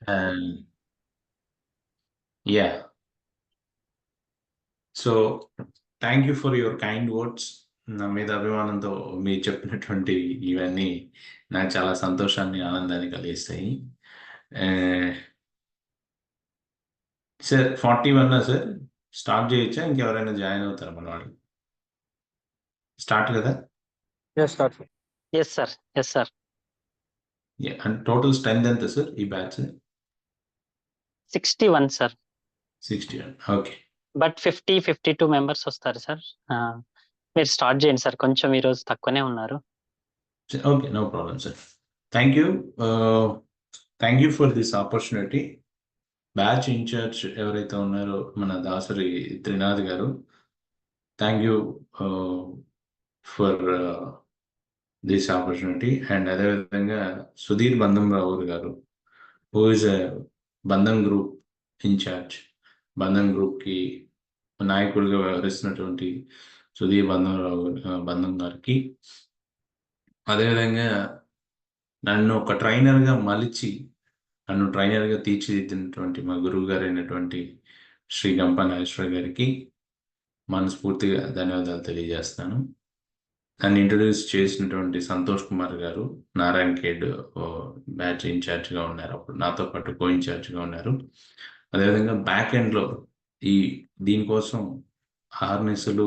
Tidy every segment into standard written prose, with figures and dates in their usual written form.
And yeah, so thank you for your kind words. నా మీద అభిమానంతో మీరు చెప్పినటువంటి ఇవన్నీ నాకు చాలా సంతోషాన్ని, ఆనందాన్ని కలిగిస్తాయి. సార్ 41 సార్, స్టార్ట్ చేయొచ్చా? ఇంకెవరైనా జాయిన్ అవుతారా మన వాళ్ళు? స్టార్ట్ కదా? Yes, start. Yes, sir. Yes, sir. And total strength ఎంత సార్ ఈ batch? 61, sir. 61. Okay. But 52 members వస్తారు సార్. మీరు స్టార్ట్ చేయండి సార్, కొంచెం ఈరోజు తక్కువనే ఉన్నారు. Okay, no problem sir. Thank you. Thank you for this opportunity. Batch incharge ఎవరైతే ఉన్నారో మన Dasari Trinath garu, thank you for this opportunity. And అదేవిధంగా Sudheer Bandhamrao garu, who is Bandham group incharge, బంధం గ్రూప్కి నాయకుడిగా వ్యవహరిస్తున్నటువంటి సుధీర్ బంధం గారికి, అదేవిధంగా నన్ను ఒక ట్రైనర్గా మలిచి నన్ను ట్రైనర్గా తీర్చిదిద్దినటువంటి మా గురువు గారు అయినటువంటి శ్రీ గంప నాగేశ్వర గారికి మనస్ఫూర్తిగా ధన్యవాదాలు తెలియజేస్తాను. నన్ను ఇంట్రడ్యూస్ చేసినటువంటి సంతోష్ కుమార్ గారు, నారాయణ ఖేడ్ బ్యాచ్ ఇన్ఛార్జ్గా ఉన్నారు, అప్పుడు నాతో పాటు కో ఇన్ఛార్జ్గా ఉన్నారు. అదేవిధంగా బ్యాక్ ఎండ్లో దీనికోసం ఆర్నెస్లు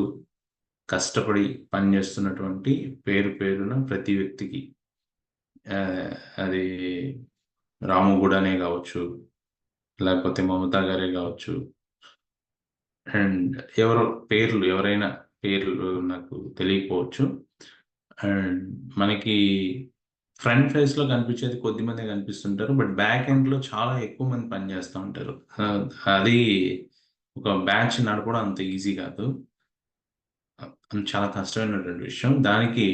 కష్టపడి పనిచేస్తున్నటువంటి పేరున ప్రతి వ్యక్తికి, అది రాము గూడనే కావచ్చు, లేకపోతే మమతా గారే కావచ్చు, అండ్ ఎవరైనా పేర్లు నాకు తెలియకపోవచ్చు. అండ్ మనకి ఫ్రంట్ ఫేస్లో కనిపించేది కొద్ది మంది కనిపిస్తుంటారు, బట్ బ్యాక్ ఎండ్లో చాలా ఎక్కువ మంది పనిచేస్తూ ఉంటారు. అది ఒక బ్యాచ్ నడపడం అంత ఈజీ కాదు, చాలా కష్టమైనటువంటి విషయం. దానికి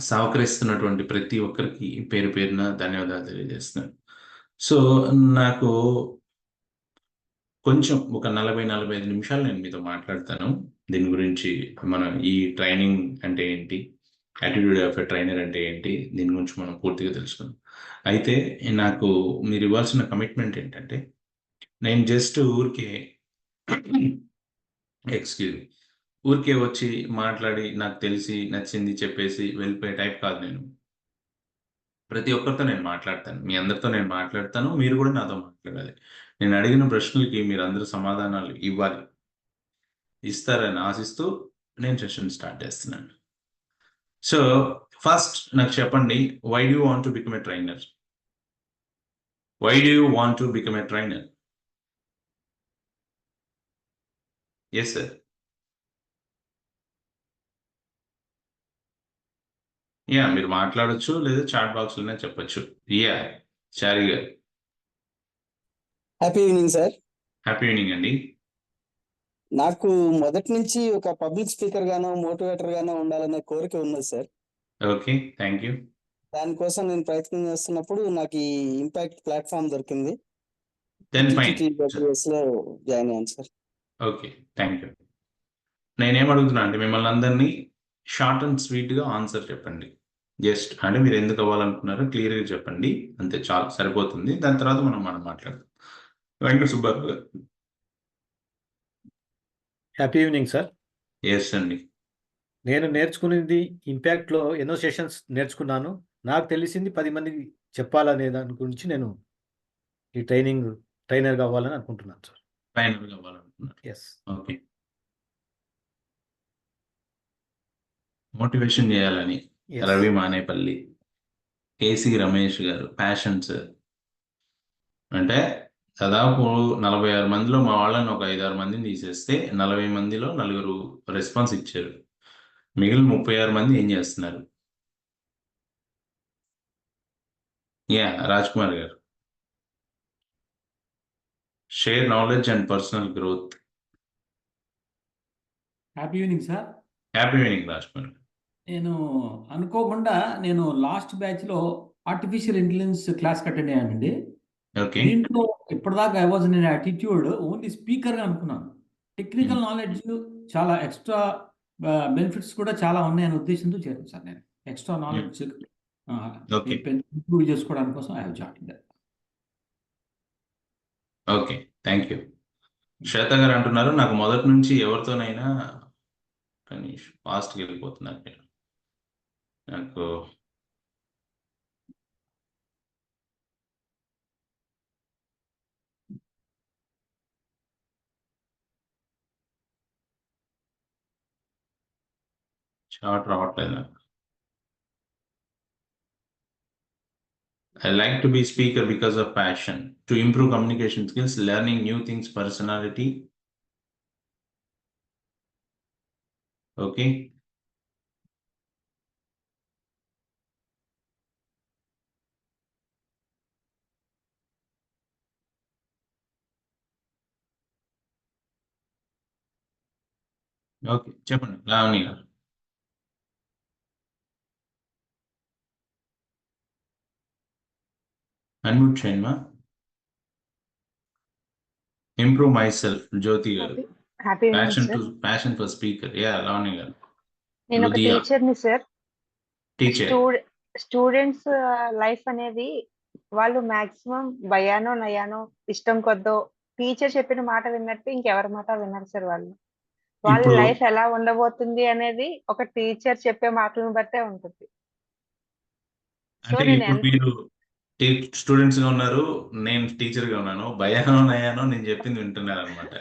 సహకరిస్తున్నటువంటి ప్రతి ఒక్కరికి పేరున ధన్యవాదాలు తెలియజేస్తున్నాను. సో నాకు కొంచెం ఒక 40-45 నిమిషాలు నేను మీతో మాట్లాడతాను దీని గురించి. మనం ఈ ట్రైనింగ్ అంటే ఏంటి, యాటిట్యూడ్ ఆఫ్ ఎ ట్రైనర్ అంటే ఏంటి, దీని గురించి మనం పూర్తిగా తెలుసుకుందాం. అయితే నాకు మీరు ఇవ్వాల్సిన కమిట్మెంట్ ఏంటంటే, నేను జస్ట్ ఊరికే వచ్చి మాట్లాడి నాకు తెలిసి నచ్చింది చెప్పేసి వెళ్ళిపోయే టైప్ కాదు నేను. ప్రతి ఒక్కరితో నేను మాట్లాడతాను, మీ అందరితో నేను మాట్లాడతాను, మీరు కూడా నాతో మాట్లాడాలి. నేను అడిగిన ప్రశ్నలకి మీరు అందరూ సమాధానాలు ఇవ్వాలి. ఇస్తారని ఆశిస్తూ నేను సెషన్ స్టార్ట్ చేస్తున్నాను. సో ఫస్ట్ నాకు చెప్పండి, why do you want to become a trainer? Why do you want to become a trainer? Yes sir. Yeah, మీరు మాట్లాడచ్చు, లేదా చాట్ బాక్స్లోనే చెప్పచ్చు. Yeah, Chari garu. Happy evening sir. Happy evening అండి. నాకు మొదటి నుంచి ఒక పబ్లిక్ స్పీకర్ గానో మోటివేటర్ గానో ఉండాలనే కోరిక ఉన్నది సార్. Okay, thank you. దానికోసం నేను ప్రయత్నం చేస్తున్నప్పుడు నాకు ఈ ఇంపాక్ట్ ప్లాట్ఫామ్ దొరికింది. లో జాయిన్ అయ్యాను సార్. Okay, thank you. నేనేం అడుగుతున్నా అంటే, మిమ్మల్ని అందరినీ షార్ట్ అండ్ స్వీట్గా ఆన్సర్ చెప్పండి. జస్ట్ అంటే మీరు ఎందుకు అవ్వాలనుకున్నారో క్లియర్గా చెప్పండి, అంతే, చాలా సరిపోతుంది. దాని తర్వాత మనం మాట్లాడదాం. వెంకట సుబ్బారావు గారు. Happy evening sir. ఎస్ అండి. నేను నేర్చుకునేది ఇంపాక్ట్లో ఎన్నో సెషన్స్ నేర్చుకున్నాను. నాకు తెలిసింది 10 మందికి చెప్పాలనే దాని గురించి నేను ఈ ట్రైనర్గా అవ్వాలని అనుకుంటున్నాను సార్. ట్రైనర్గా అవ్వాలనుకున్నారు. ఎస్. ఓకే. మోటివేషన్ చేయాలని రవి మానేపల్లి, కేసీ రమేష్ గారు, ప్యాషన్ సార్. అంటే దాదాపు 46 మందిలో మా వాళ్ళని ఒక 5-6 మందిని తీసేస్తే 40 మందిలో 4 రెస్పాన్స్ ఇచ్చారు. మిగిలిన 36 మంది ఏం చేస్తున్నారు? యా, రాజ్ కుమార్ గారు. Share knowledge and personal growth. Happy evening sir. Happy evening Raj Kumar. నేను అనుకోకుండా లాస్ట్ బ్యాచ్లో ఆర్టిఫిషియల్ ఇంటెలిజెన్స్ క్లాస్ అటెండ్ అయ్యానండి. ఓకే. దీంట్లో ఇప్పటిదాకా I was in attitude only స్పీకర్గా అనుకున్నాను. టెక్నికల్ నాలెడ్జ్ చాలా ఎక్స్ట్రా బెనిఫిట్స్ కూడా చాలా ఉన్నాయనే ఉద్దేశంతో చేరాను సార్. నేను ఎక్స్ట్రా నాలెడ్జ్ ఇంప్రూవ్ చేసుకోవడానికి కోసం I have join that. Okay. Thank you. Shweta గారు అంటున్నారు, నాకు మొదటి నుంచి ఎవరితోనైనా కానీ ఫాస్ట్‌గా వెళ్ళిపోతున్నారు మీరు. నాకు చాట్ రావట్లేదు నాకు. I like to be speaker because of passion, to improve communication skills, learning new things, personality. Okay. Okay. చెప్పండి లావణ్య గారు. అన్మ్యూట్ చేయండి మా. ఇంప్రూవ్ మై సెల్ఫ్ జ్యోతి గారు. Happy evening sir. Passion for speaker. Yeah Lavanya గారు. నేను ఒక లుధియా టీచర్ని సార్. టీచర్. స్టూడెంట్స్ లైఫ్ అనేది వాళ్ళు మాక్సిమం భయానో నయానో ఇష్టం కొద్దో టీచర్ చెప్పిన మాట విన్నట్టు ఇంకెవరి మాట విన్నారు సార్. వాళ్ళ ఇప్పుడు లైఫ్ ఎలా ఉండబోతుంది అనేది ఒక టీచర్ చెప్పే మాటలను బట్టే ఉంటుంది. సో అంటే నేను ఇప్పుడు మీరు స్టూడెంట్స్ గా ఉన్నారు, నేను టీచర్ గా ఉన్నాను. భయానో నయానో నేను చెప్పింది వింటున్నారు అనమాట.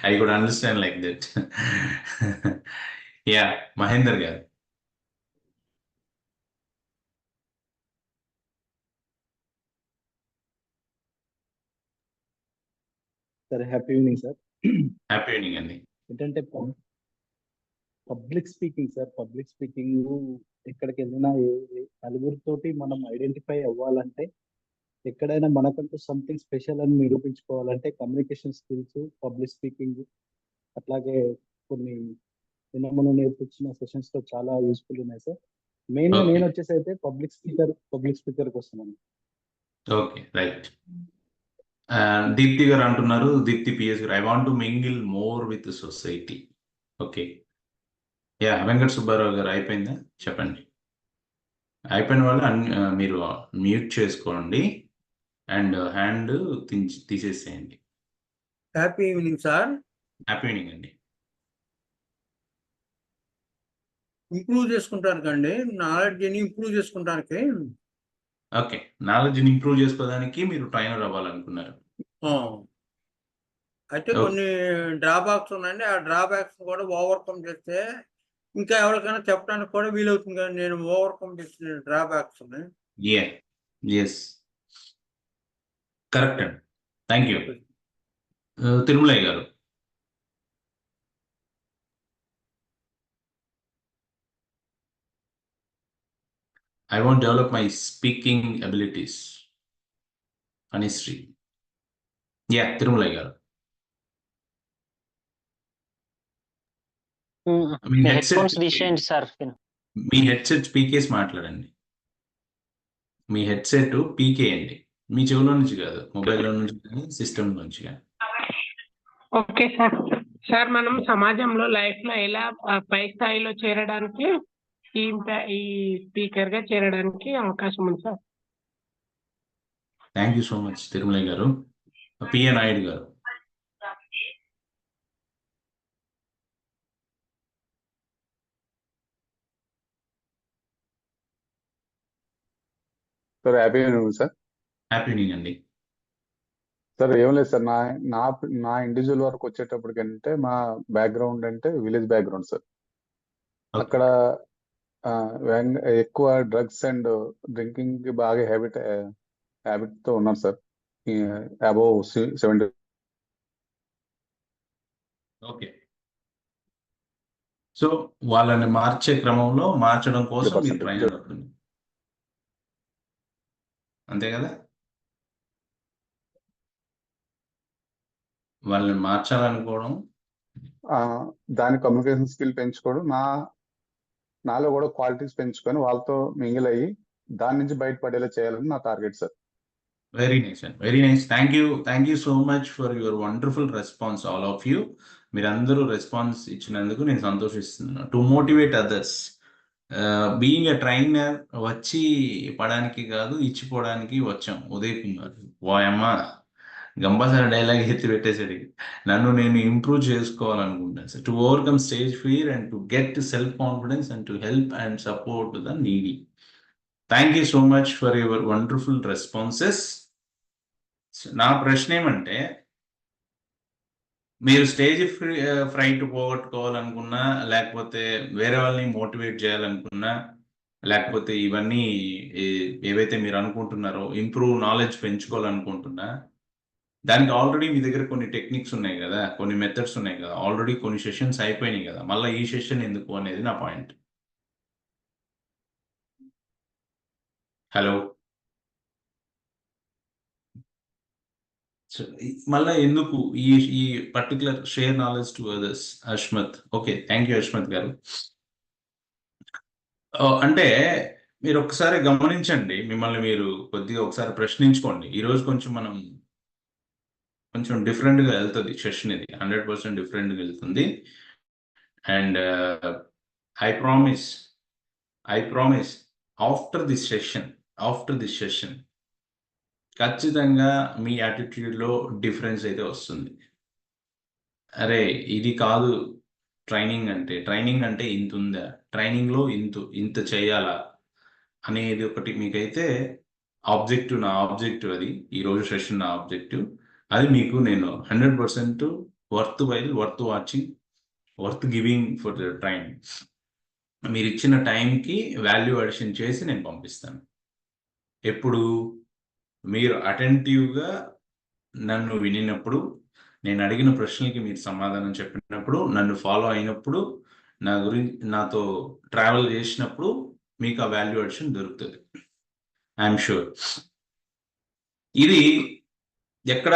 I could understand like that. Yeah Mahender గారు. సరే, happy evening sir. Happy evening అండి. ఏంటంటే public speaking sir. Public speaking ఎక్కడికి వెళ్ళినా నలుగురితోటి మనం ఐడెంటిఫై అవ్వాలంటే, ఎక్కడైనా మనకంటూ సంథింగ్ స్పెషల్ అని నిరూపించుకోవాలంటే కమ్యూనికేషన్ స్కిల్స్, పబ్లిక్ స్పీకింగ్, అట్లాగే కొన్ని మనం నేర్పించిన సెషన్స్ లో చాలా యూస్ఫుల్ ఉన్నాయి సార్. మెయిన్ గా Okay. నేను వచ్చేసి అయితే పబ్లిక్ స్పీకర్ వస్తున్నాను. Okay right. దీప్తి గారు అంటున్నారు, దీప్తి పిఎస్ గారు, I want to mingle more with society. Okay. Yeah Venkata Subbarao గారు అయిపోయిందా చెప్పండి. అయిపోయిన వాళ్ళు మీరు మ్యూట్ చేసుకోండి అండ్ హ్యాండ్ తీసేసేయండి. Happy evening sir. Happy evening అండి. ఇంప్రూవ్ చేసుకుంటానికండి, నాలెడ్జ్ని ఇంప్రూవ్ చేసుకుంటానికి. ఓకే. నాలెడ్జ్ని ఇంప్రూవ్ చేసుకోవడానికి మీరు ట్రైనర్ అవ్వాలనుకున్నారు. అయితే కొన్ని డ్రాబ్యాక్స్ ఉన్నాయండి. ఆ డ్రాబ్యాక్స్ కూడా ఓవర్కమ్ చేస్తే ఇంకా ఎవరికైనా చెప్పడానికి కూడా వీలవుతుంది కదా. నేను ఓవర్కమ్ చేసిన డ్రాబ్యాక్స్ ఉన్నాయి. ఎస్ కరెక్ట్ అండి. Thank you. తిరుమలయ్య గారు. I want to develop my speaking abilities. Anistri. Yeah, Tirumala garu. Me headphones తీసేయండి సార్. మీ హెడ్సెట్ పీకేసి మాట్లాడండి. మీ హెడ్సెట్ పీకేయండి. మీ చెవులో నుంచి కాదు, మొబైల్లో నుంచి కానీ సిస్టమ్ నుంచి కానీ. Okay sir. సార్ మనం సమాజంలో లైఫ్ లో ఎలా పై స్థాయిలో చేరడానికి ఈ స్పీకర్ గా చేరడానికి అవకాశం ఉంది sir. Thank you so much Tirumalayya గారు. పిఏ నాయుడు గారు. Sir happy evening sir. Happy evening అండి. సార్ ఏం లేదు సార్, నా ఇండివిజువల్ వర్క్ వచ్చేటప్పటికి అంటే మా బ్యాక్గ్రౌండ్ అంటే విలేజ్ బ్యాక్గ్రౌండ్ సార్. అక్కడ ఎక్కువ డ్రగ్స్ అండ్ డ్రింకింగ్ కి బాగా హ్యాబిట్ తో ఉన్నాను సార్. అబౌవ్ 70. ఓకే. సో వాళ్ళని మార్చే క్రమంలో మార్చడం కోసం మీరు ట్రైనర్ అవుతుంది, అంతే కదా? వాళ్ళని మార్చాలనుకోవడం, దాని కమ్యూనికేషన్ స్కిల్ పెంచుకోవడం, నాలో కూడా క్వాలిటీస్ పెంచుకొని వాళ్ళతో మింగిల్ అయ్యి దాని నుంచి బయటపడేలా చేయాలని నా target sir. Very nice and very nice. Thank you so much for your wonderful response all of you. మీరందరూ రెస్పాన్స్ ఇచ్చినందుకు నేను సంతోషిస్తున్నాను. To motivate others. Being a trainer వచ్చి పడానికి కాదు, ఇచ్చిపోవడానికి వచ్చాం. ఉదయ్ కుమార్, వాయమ్మ గంబాసార డైలాగ్ ఎత్తి పెట్టేసాడు. నన్ను నేను ఇంప్రూవ్ చేసుకోవాలనుకుంటాను sir, to overcome stage fear and to get self confidence and to help and support the needy. Thank you so much for your wonderful responses. నా ప్రశ్న ఏమంటే, మీరు స్టేజ్ ఫ్రైట్ పోగొట్టుకోవాలనుకున్నా, లేకపోతే వేరే వాళ్ళని మోటివేట్ చేయాలనుకున్నా, లేకపోతే ఇవన్నీ ఏవైతే మీరు అనుకుంటున్నారో ఇంప్రూవ్ నాలెడ్జ్ పెంచుకోవాలనుకుంటున్నా, దానికి ఆల్రెడీ మీ దగ్గర కొన్ని టెక్నిక్స్ ఉన్నాయి కదా, కొన్ని మెథడ్స్ ఉన్నాయి కదా, ఆల్రెడీ కొన్ని సెషన్స్ అయిపోయినాయి కదా, మళ్ళీ ఈ సెషన్ ఎందుకు అనేది నా పాయింట్. హలో, మళ్ళీ ఎందుకు ఈ particular share knowledge to others? Ashmat, okay, thank you Ashmat గారు. అంటే మీరు ఒకసారి గమనించండి, మిమ్మల్ని మీరు కొద్దిగా ఒకసారి ప్రశ్నించుకోండి. ఈరోజు కొంచెం డిఫరెంట్గా వెళ్తుంది సెషన్, ఇది 100% డిఫరెంట్గా వెళ్తుంది. And I promise after this session ఖచ్చితంగా మీ యాటిట్యూడ్లో డిఫరెన్స్ అయితే వస్తుంది. అరే ఇది కాదు ట్రైనింగ్ అంటే ఇంత ఉందా, ట్రైనింగ్లో ఇంత చేయాలా అనేది ఒకటి మీకైతే ఆబ్జెక్టివ్, నా ఆబ్జెక్టివ్ అది. ఈరోజు సెషన్ నా ఆబ్జెక్టివ్ అది. మీకు నేను 100% worth watching, worth giving for the time. మీరు ఇచ్చిన టైంకి వాల్యూ అడిషన్ చేసి నేను పంపిస్తాను. ఎప్పుడు మీరు అటెంటివ్గా నన్ను వినినప్పుడు, నేను అడిగిన ప్రశ్నలకి మీరు సమాధానం చెప్పినప్పుడు, నన్ను ఫాలో అయినప్పుడు, నా గురించి నాతో ట్రావెల్ చేసినప్పుడు మీకు ఆ వాల్యూ అడిషన్ దొరుకుతుంది, ఐఎమ్ షూర్. ఇది ఎక్కడ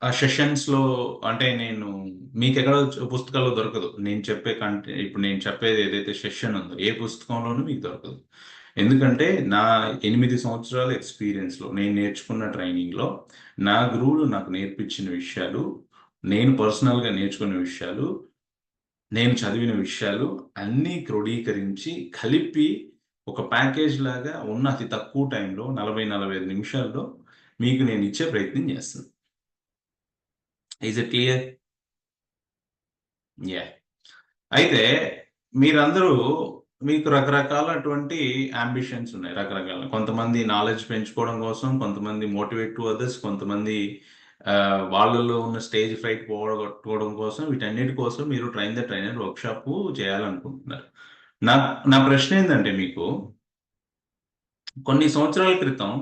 ఆ సెషన్స్లో అంటే మీకు ఎక్కడ పుస్తకాల్లో దొరకదు. నేను చెప్పే ఇప్పుడు నేను చెప్పేది ఏదైతే సెషన్ ఉందో ఏ పుస్తకంలోనూ మీకు దొరకదు. ఎందుకంటే నా 8 సంవత్సరాల ఎక్స్పీరియన్స్లో, నేను నేర్చుకున్న ట్రైనింగ్లో, నా గురువులు నాకు నేర్పించిన విషయాలు, నేను పర్సనల్గా నేర్చుకున్న విషయాలు, నేను చదివిన విషయాలు అన్నీ క్రోడీకరించి కలిపి ఒక ప్యాకేజ్ లాగా ఉన్న అతి తక్కువ టైంలో 40-45 నిమిషాల్లో మీకు నేను ఇచ్చే ప్రయత్నం చేస్తాను. Is it clear? యా. అయితే మీరందరూ, మీకు రకరకాలటువంటి అంబిషన్స్ ఉన్నాయి, రకరకాల. కొంతమంది నాలెడ్జ్ పెంచుకోవడం కోసం, కొంతమంది మోటివేట్ టు అదర్స్, కొంతమంది వాళ్ళలో ఉన్న స్టేజ్ ఫ్రైట్ పోగొట్టుకోవడం కోసం, వీటన్నిటి కోసం మీరు ట్రైన్ ద ట్రైనర్ వర్క్షాప్ చేయాలనుకుంటున్నారు. నా ప్రశ్న ఏంటంటే, మీకు కొన్ని సంవత్సరాల క్రితం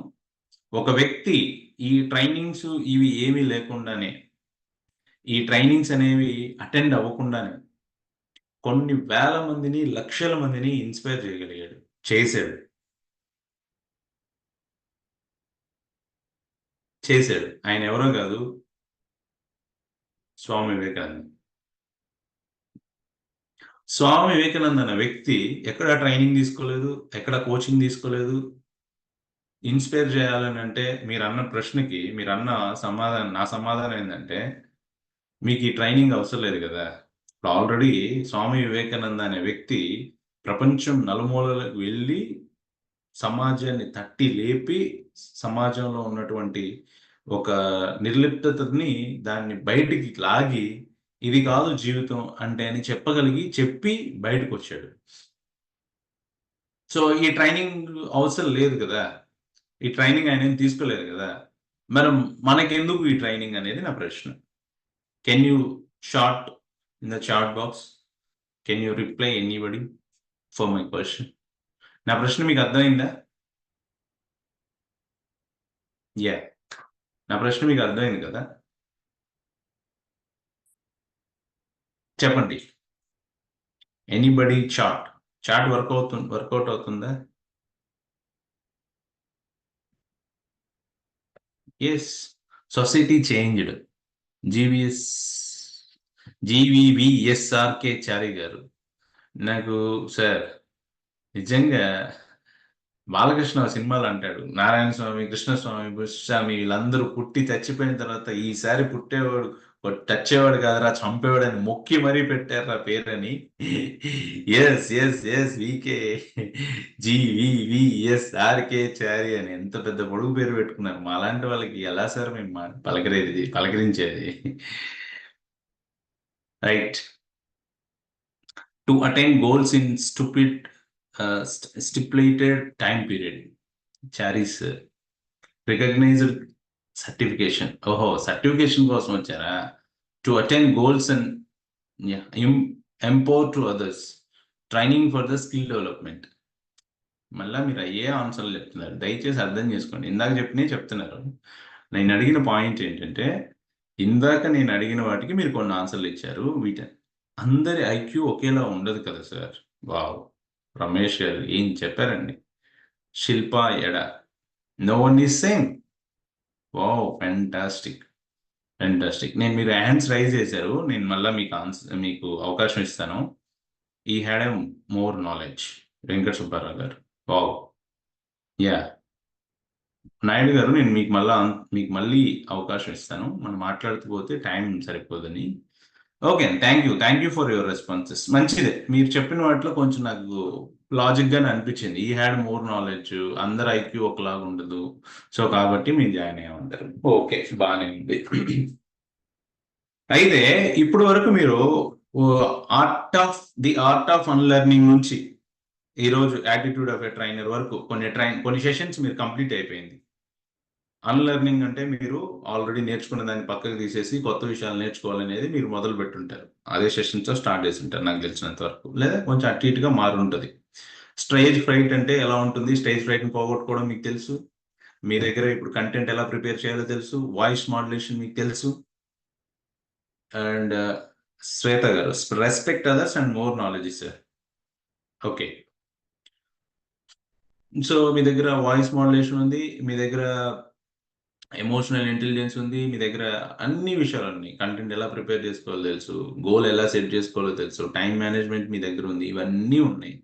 ఒక వ్యక్తి ఈ ట్రైనింగ్స్ ఇవి ఏమీ లేకుండానే, ఈ ట్రైనింగ్స్ అనేవి అటెండ్ అవ్వకుండానే కొన్ని వేల మందిని, లక్షల మందిని ఇన్స్పైర్ చేయగలిగాడు, చేశాడు. ఆయన ఎవరో కాదు, స్వామి వివేకానంద. స్వామి వివేకానంద అన్న వ్యక్తి ఎక్కడ ట్రైనింగ్ తీసుకోలేదు, ఎక్కడ కోచింగ్ తీసుకోలేదు. ఇన్స్పైర్ చేయాలని అంటే మీరు అన్న ప్రశ్నకి నా సమాధానం ఏంటంటే, మీకు ఈ ట్రైనింగ్ అవసరం లేదు కదా. ఇప్పుడు ఆల్రెడీ స్వామి వివేకానంద అనే వ్యక్తి ప్రపంచం నలుమూలలకు వెళ్ళి సమాజాన్ని తట్టి లేపి, సమాజంలో ఉన్నటువంటి ఒక నిర్లిప్తతని దాన్ని బయటికి లాగి, ఇది కాదు జీవితం అంటే అని చెప్పి బయటకు వచ్చాడు. సో ఈ ట్రైనింగ్ అవసరం లేదు కదా, ఈ ట్రైనింగ్ ఆయన తీసుకోలేదు కదా, మరి మనకెందుకు ఈ ట్రైనింగ్ అనేది నా ప్రశ్న. Can you short in the chat box, can you reply anybody for my question? నా ప్రశ్న మీకు అర్థమైందా? యా, నా ప్రశ్న మీకు అర్థమైంది కదా? చెప్పండి. ఎనీబడి చాట్ వర్కౌట్ అవుతుందా? Yes, society changed. GVVSRK Chari garu, నాకు సార్ నిజంగా బాలకృష్ణ సినిమాలు అంటాడు, నారాయణ స్వామి, కృష్ణస్వామి, బుస్వామి వీళ్ళందరూ పుట్టి చచ్చిపోయిన తర్వాత ఈసారి పుట్టేవాడు టచ్చేవాడు కాదురా చంపేవాడు అని మొక్కి మరీ పెట్టారు ఆ పేరని. ఎస్ వికే GVVS RK చారి అని ఎంత పెద్ద పొడుగు పేరు పెట్టుకున్నారు. మా అలాంటి వాళ్ళకి ఎలా సార్ మేము పలకరించేది? Right. To attain goals in stipulated time period. చారీస్ రికగ్నైజ్డ్ సర్టిఫికేషన్. ఓహో, సర్టిఫికేషన్ కోసం వచ్చారా? To attain goals and empower to others. Training for the skill development. మళ్ళీ మీరు అయ్యే ఆన్సర్లు చెప్తున్నారు. దయచేసి అర్థం చేసుకోండి. ఇందాక చెప్తున్నారు. నేను అడిగిన పాయింట్ ఏంటంటే, ఇందాక నేను అడిగిన వాటికి మీరు కొన్ని ఆన్సర్లు ఇచ్చారు. అందరి ఐక్యూ ఒకేలా ఉండదు కదా సార్. వావ్, రమేష్ గారు ఏం చెప్పారండి. శిల్ప ఎడా, no one is same. Wow, fantastic. నేను మీరు హ్యాండ్స్ రైజ్ చేశారు. నేను మళ్ళీ మీకు అవకాశం ఇస్తాను. ఈ had a more knowledge. Venkata Subbarao గారు, వావ్. యా, నాయుడు గారు, నేను మీకు మళ్ళీ అవకాశం ఇస్తాను. మనం మాట్లాడుతూ పోతే టైం సరిపోదని. Okay, thank you for your responses. మంచిదే, మీరు చెప్పిన వాటిలో కొంచెం నాకు లాజిక్ గానే అనిపించింది. ఈ హ్యాడ్ మోర్ నాలెడ్జ్, అందరు ఐక్యూ ఒకలాగా ఉండదు. సో కాబట్టి మీరు జాయిన్ అయ్యి ఉంటారు. ఓకే, బాగానే ఉంది. అయితే ఇప్పుడు వరకు మీరు ఆర్ట్ ఆఫ్ అన్లెర్నింగ్ నుంచి ఈరోజు యాటిట్యూడ్ ఆఫ్ ఎ ట్రైనర్ వరకు కొన్ని సెషన్స్ మీరు కంప్లీట్ అయిపోయింది. అన్లెర్నింగ్ అంటే మీరు ఆల్రెడీ నేర్చుకున్న దాన్ని పక్కకు తీసేసి కొత్త విషయాలు నేర్చుకోవాలనేది మీరు మొదలు పెట్టుంటారు. అదే సెషన్తో స్టార్ట్ చేసి ఉంటారు నాకు తెలిసినంత వరకు, లేదా కొంచెం అటు ఇటుగా మారి ఉంటుంది. స్టేజ్ ఫ్రైట్ అంటే ఎలా ఉంటుంది, స్టేజ్ ఫ్రైట్ని పోగొట్టుకోవడం మీకు తెలుసు. మీ దగ్గర ఇప్పుడు కంటెంట్ ఎలా ప్రిపేర్ చేయాలో తెలుసు. వాయిస్ మాడ్యులేషన్ మీకు తెలుసు. అండ్ శ్వేత గారు, respect others and more knowledge sir. Okay, so మీ దగ్గర వాయిస్ మాడ్యులేషన్ ఉంది, మీ దగ్గర ఎమోషనల్ ఇంటెలిజెన్స్ ఉంది, మీ దగ్గర అన్ని విషయాలు ఉన్నాయి. కంటెంట్ ఎలా ప్రిపేర్ చేసుకోవాలో తెలుసు, గోల్ ఎలా సెట్ చేసుకోవాలో తెలుసు, టైం మేనేజ్మెంట్ మీ దగ్గర ఉంది, ఇవన్నీ ఉన్నాయి.